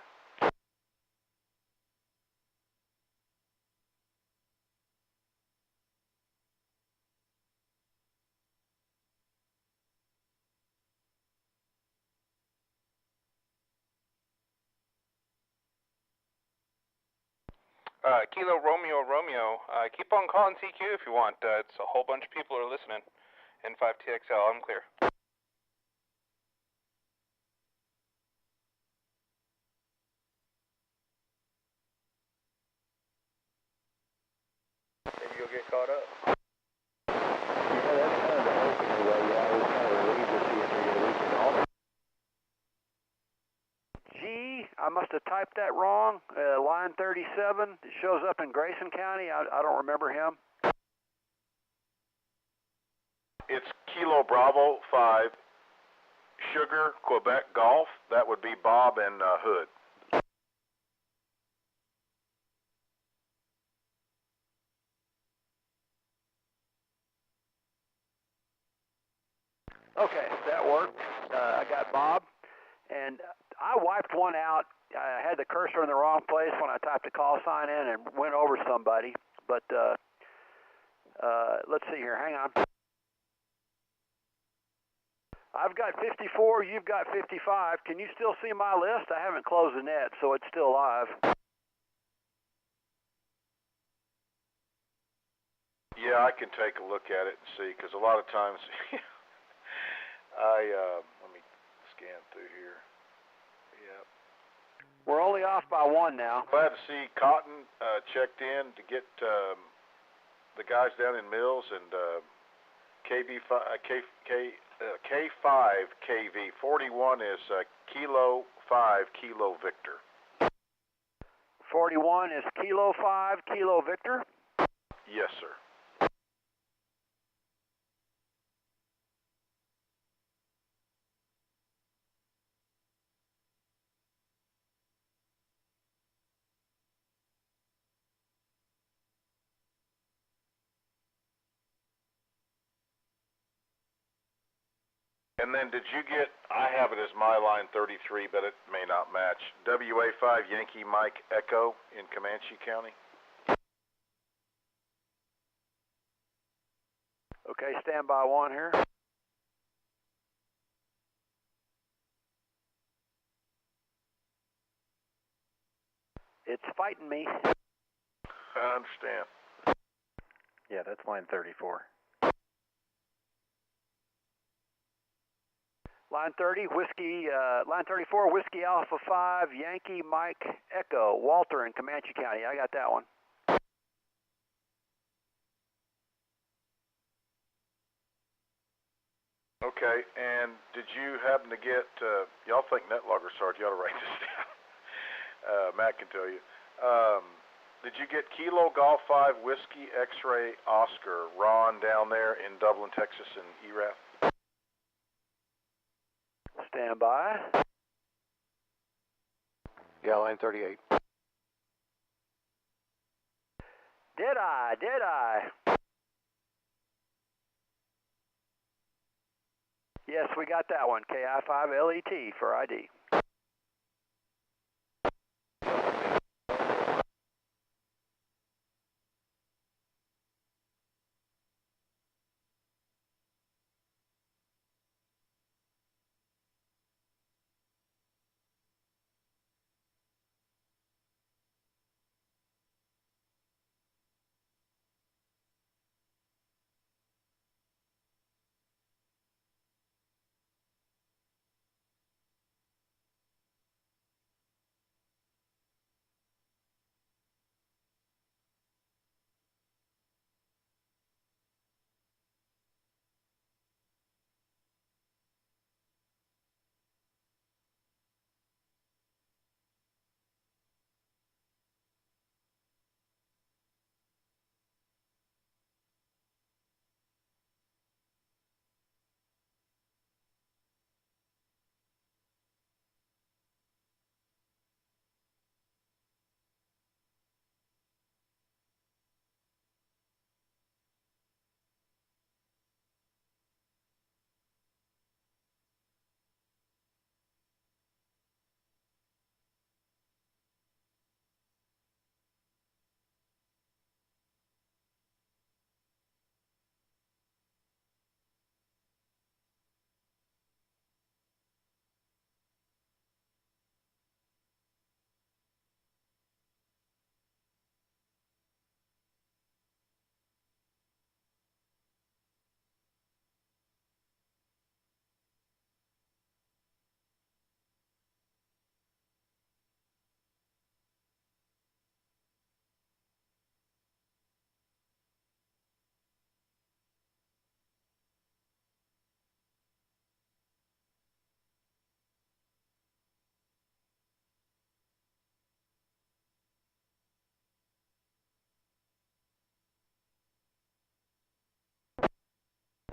S18: Kilo Romeo Romeo. Keep on calling CQ if you want. It's a whole bunch of people are listening. N5TXL, I'm clear.
S13: Maybe you'll get caught up.
S8: I must have typed that wrong. Line 37, it shows up in Grayson County. I don't remember him.
S1: It's Kilo Bravo 5, Sugar, Quebec Golf. That would be Bob and Hood.
S8: Okay, that worked. I got Bob, and I wiped one out. I had the cursor in the wrong place when I typed the call sign in and went over somebody. But let's see here. Hang on. I've got 54. You've got 55. Can you still see my list? I haven't closed the net, so it's still live.
S1: Yeah, I can take a look at it and see, because a lot of times let me scan through here. Yep.
S8: We're only off by one now.
S1: Glad to see Cotton checked in to get the guys down in Mills, and K5 KV 41 is Kilo 5 Kilo Victor.
S8: 41 is Kilo 5 Kilo Victor?
S1: Yes, sir. And then did you get, I have it as my line 33, but it may not match, WA5 Yankee Mike Echo in Comanche County?
S8: Okay, stand by one here. It's fighting me.
S1: I understand.
S20: Yeah, that's line 34.
S8: Line 30, Whiskey, line 34, Whiskey Alpha 5, Yankee Mike Echo, Walter in Comanche County. I got that one.
S1: Okay, and did you happen to get, y'all think NetLogger's hard, you ought to write this down. Matt can tell you. Did you get Kilo Golf 5 Whiskey X-Ray Oscar, Ron down there in Dublin, Texas in ERAF?
S8: Stand by.
S20: Yeah, line 38.
S8: Did I? Yes, we got that one. KI5LET for ID.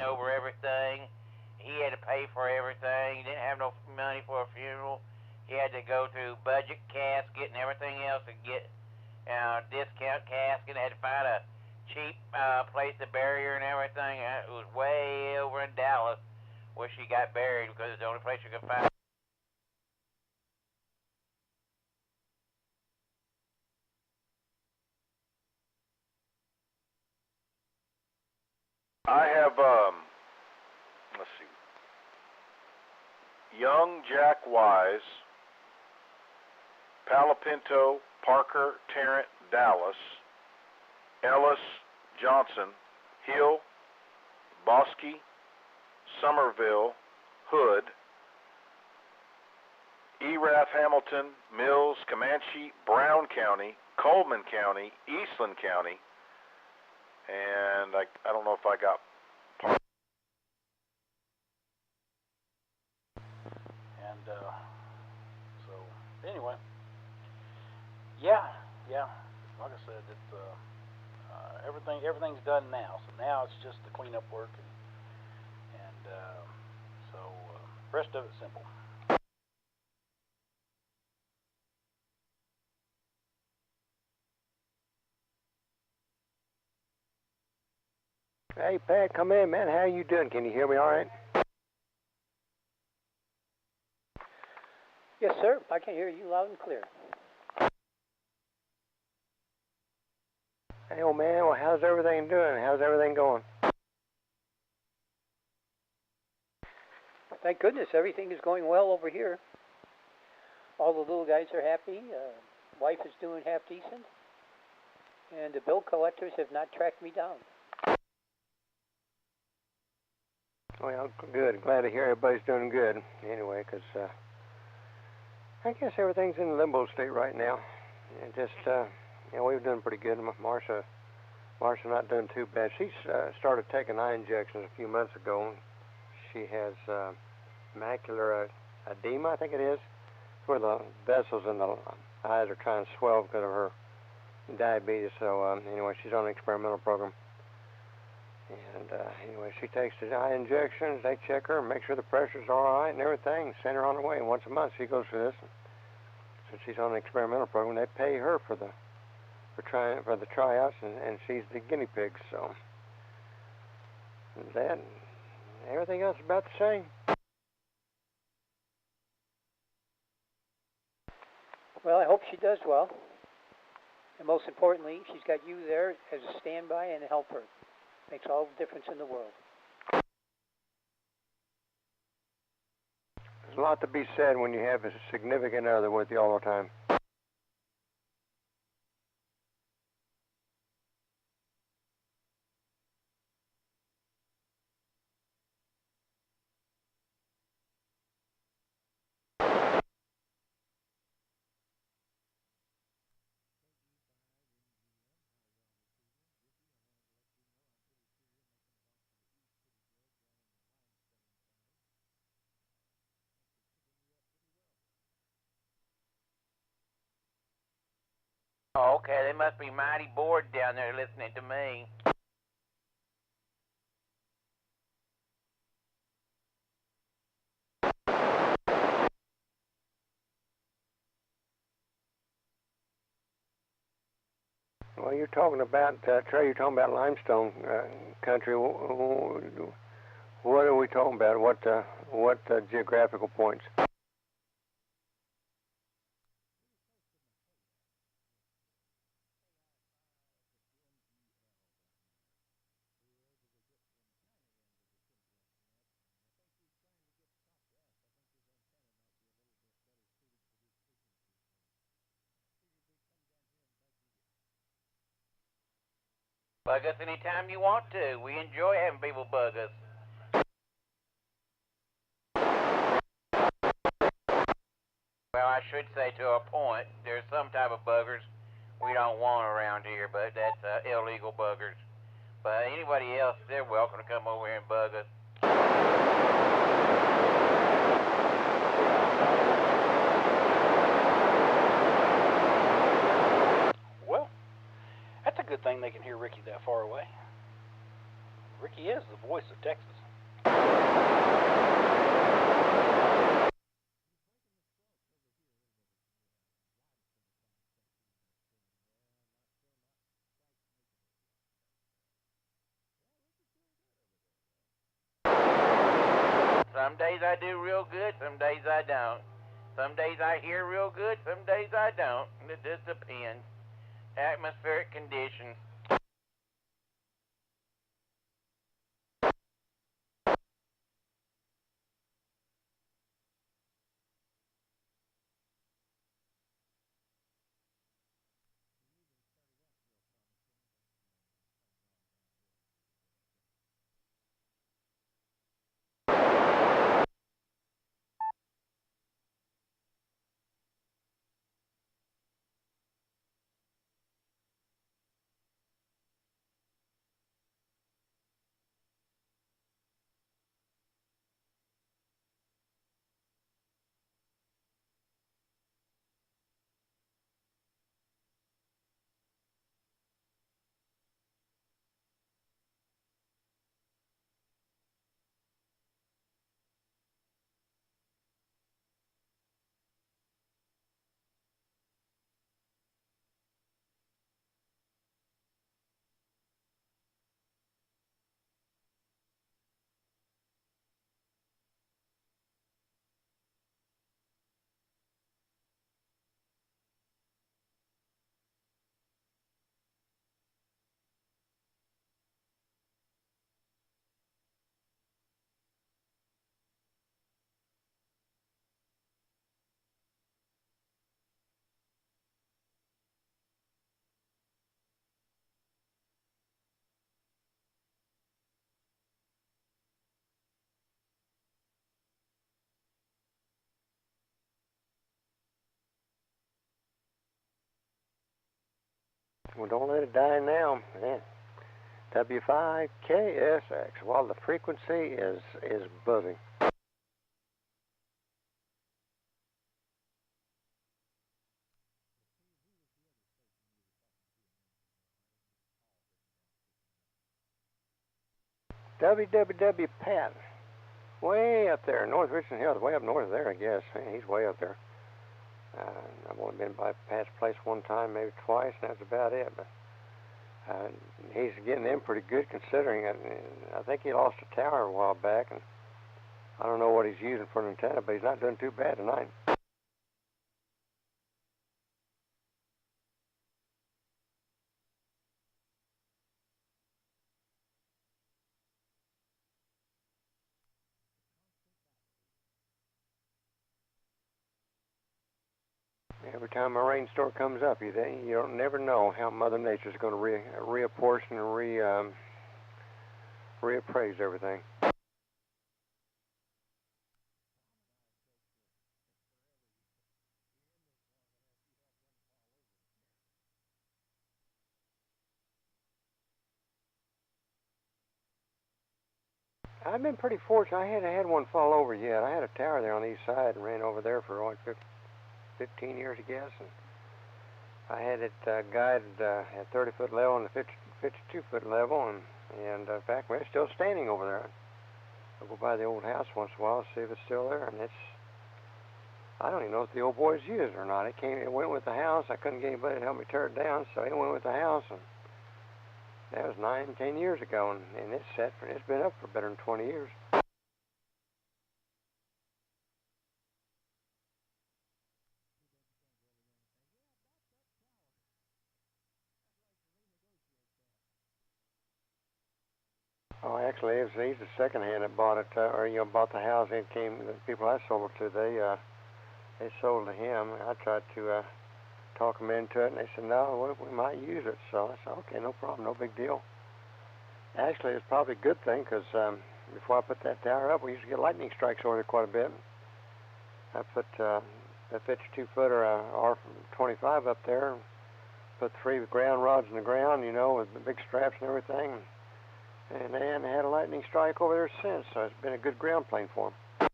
S5: over everything. He had to pay for everything. He didn't have no money for a funeral. He had to go through budget casket and everything else to get discount casket. Had to find a cheap place to bury her and everything. It was way over in Dallas where she got buried because it's the only place you could find.
S1: I have, let's see, Young Jack Wise, Palapinto, Parker, Tarrant, Dallas, Ellis, Johnson, Hill, Bosque, Somerville, Hood, Erath, Hamilton, Mills, Comanche, Brown County, Coleman County, Eastland County, and I don't know if I got part.
S9: And so anyway, yeah, like I said, it's everything's done now. So now it's just the cleanup work, and so rest of it's simple.
S20: Hey, Pat, come in, man. How you doing? Can you hear me all right?
S7: Yes, sir. I can hear you loud and clear.
S20: Hey, old man. Well, how's everything doing? How's everything going?
S7: Thank goodness everything is going well over here. All the little guys are happy. Wife is doing half decent. And the bill collectors have not tracked me down.
S20: Well, good. Glad to hear everybody's doing good. Anyway, because I guess everything's in limbo state right now. And just, we've done pretty good. Marsha not doing too bad. She's started taking eye injections a few months ago. She has macular edema, I think it is, where the vessels in the eyes are trying to swell because of her diabetes. So anyway, she's on an experimental program. And anyway, she takes the eye injections. They check her and make sure the pressure's all right and everything. Send her on her way. And once a month she goes through this. Since she's on an experimental program, they pay her for the tryouts, and she's the guinea pig. So that, everything else is about the same.
S7: Well, I hope she does well. And most importantly, she's got you there as a standby and a helper. Makes all the difference in the world.
S20: There's a lot to be said when you have a significant other with you all the time.
S5: Oh, okay, they must be mighty bored down there listening to me.
S20: Well, you're talking about, Trey, you're talking about limestone country. What are we talking about? What geographical points?
S5: Bug us anytime you want to. We enjoy having people bug us. Well, I should say to a point, there's some type of buggers we don't want around here, but that's illegal buggers. But anybody else, they're welcome to come over here and bug us.
S9: Well, that's a good thing they can hear Ricky that far away. Ricky is the voice of Texas.
S5: Some days I do real good, some days I don't. Some days I hear real good, some days I don't. It just depends. Atmospheric conditions.
S20: Well, don't let it die now. Yeah. W5KSX. Well, the frequency is buzzing. WWW Pat. Way up there, North Richmond Hills, way up north there, I guess. He's way up there. I've only been by Pat's place one time, maybe twice, and that's about it. But he's getting in pretty good considering it. I think he lost a tower a while back, and I don't know what he's using for an antenna, but he's not doing too bad tonight. Every time a rainstorm comes up, you don't never know how Mother Nature's going to reapportion and reappraise everything. I've been pretty fortunate. I hadn't had one fall over yet. I had a tower there on the east side and ran over there for like 15 years, I guess. And I had it guided at 30-foot level and 52-foot level, and in fact, we're still standing over there. I go by the old house once in a while to see if it's still there, and I don't even know if the old boys use it or not. It went with the house. I couldn't get anybody to help me tear it down, so it went with the house, and that was 9-10 years ago, and it's been up for better than 20 years. Oh, actually, he's the second hand that bought it, bought the house. The people I sold it to, they sold to him. I tried to talk them into it, and they said, no, we might use it. So I said, okay, no problem, no big deal. Actually, it's probably a good thing, because before I put that tower up, we used to get lightning strikes over there quite a bit. I put a 52-footer R25 up there, put 3 ground rods in the ground, with the big straps and everything. And they hadn't had a lightning strike over there since, so it's been a good ground plane for them.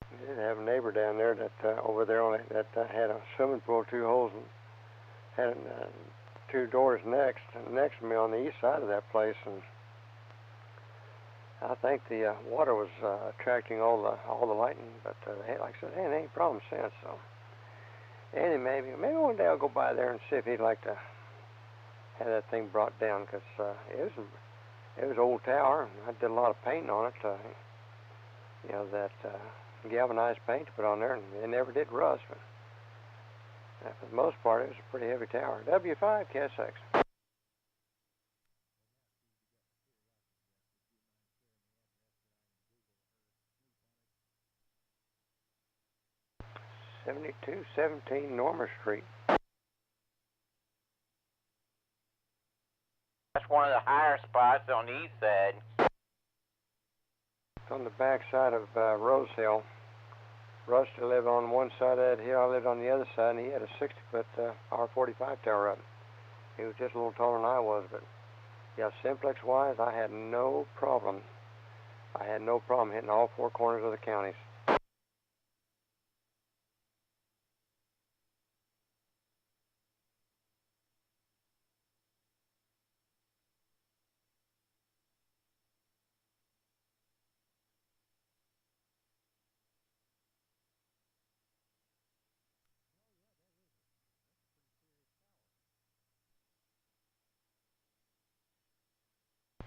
S20: I did have a neighbor down there that over there that had a swimming pool, 2 holes, and had 2 doors next to me on the east side of that place, and I think the water was attracting all the lightning, but like I said, they ain't any problem since. So, Andy, maybe one day I'll go by there and see if he'd like to have that thing brought down, because it was an old tower. And I did a lot of painting on it. You know, that galvanized paint to put on there, and it never did rust. But for the most part, it was a pretty heavy tower. W5 KSX. $7217 Norma Street.
S5: That's one of the higher spots on the east side.
S20: It's on the back side of Rose Hill. Rusty lived on one side of that hill, I lived on the other side, and he had a 60-foot R45 tower up. He was just a little taller than I was, but yeah, Simplex-wise, I had no problem. I had no problem hitting all four corners of the counties.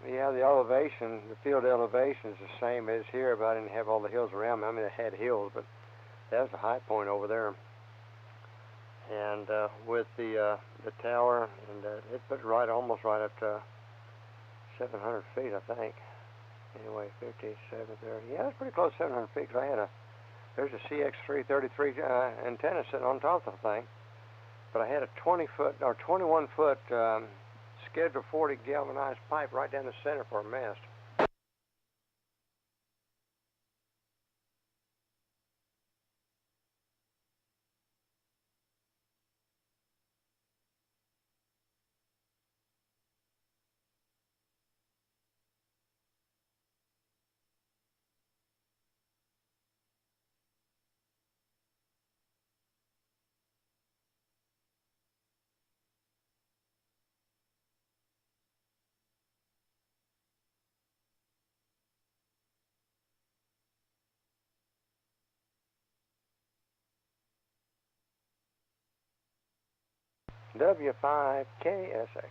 S20: Yeah, the elevation, the field elevation is the same as here, but I didn't have all the hills around me. I mean, it had hills, but that was the high point over there. And with the tower, and it put right, almost right up to 700 feet, I think. Anyway, 57 there. Yeah, it's pretty close to 700 feet, because I had there's a CX333 antenna sitting on top of the thing. But I had a 20-foot, or 21-foot Schedule 40 galvanized pipe right down the center for a mast. W5KSX.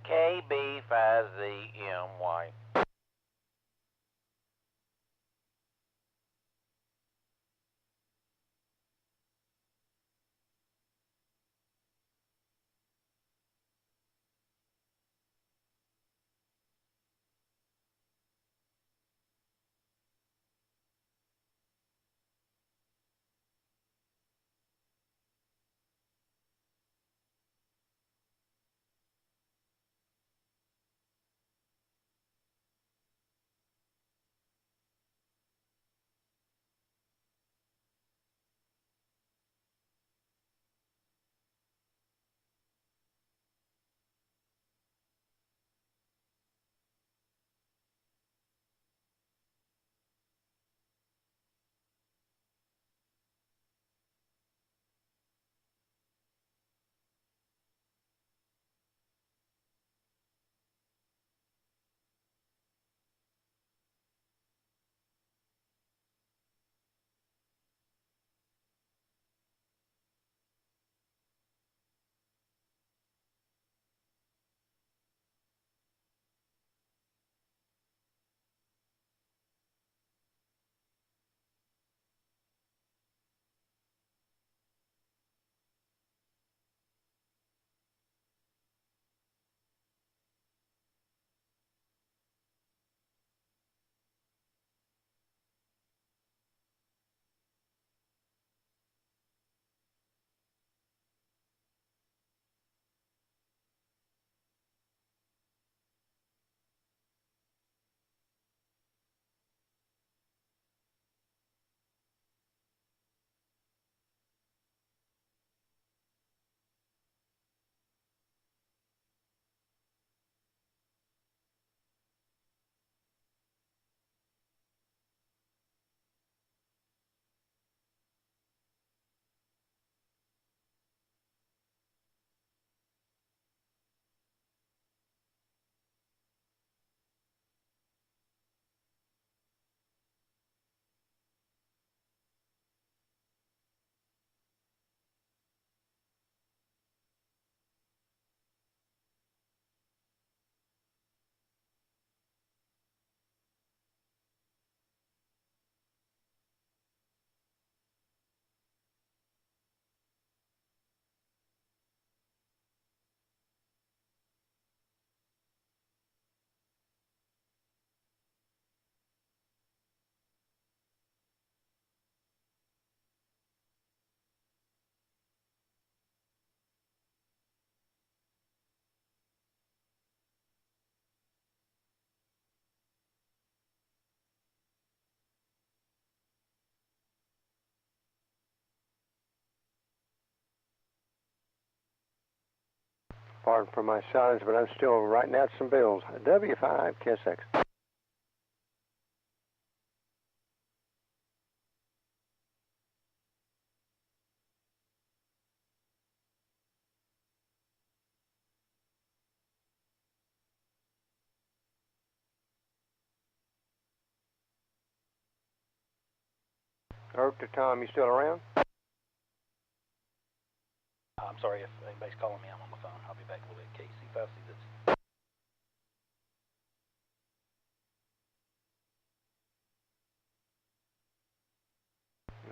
S5: KB5ZMY.
S20: Pardon for my silence, but I'm still writing out some bills. W5, KSX. Irk to Tom, you still around?
S9: I'm sorry if anybody's calling me. I'm on the phone. I'll be back a little bit. KC5C.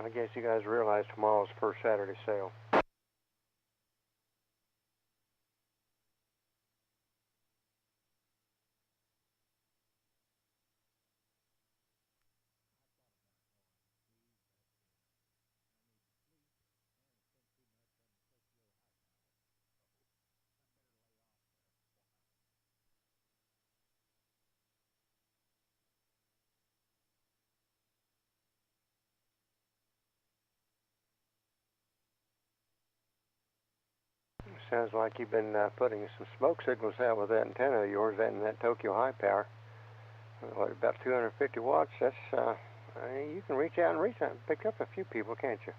S20: I guess you guys realize tomorrow's first Saturday sale. Sounds like you've been putting some smoke signals out with that antenna of yours and that Tokyo high power. What, about 250 watts? That's, you can reach out and pick up a few people, can't you?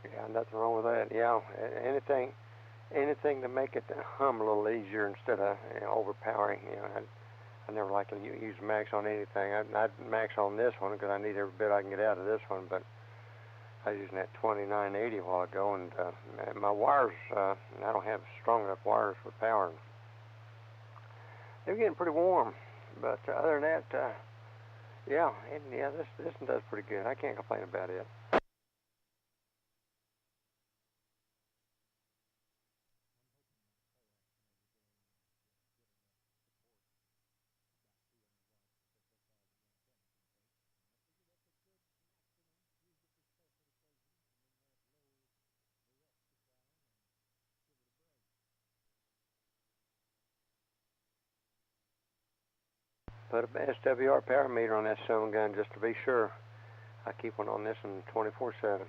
S20: Yeah, nothing wrong with that. Yeah, anything to make it hum a little easier instead of overpowering. I never like to use max on anything. I'd max on this one because I need every bit I can get out of this one. But I was using that 2980 a while ago, and my wires, I don't have strong enough wires for power. They're getting pretty warm. But other than that, this one does pretty good. I can't complain about it. Put a SWR power meter on that son gun just to be sure. I keep one on this one 24/7.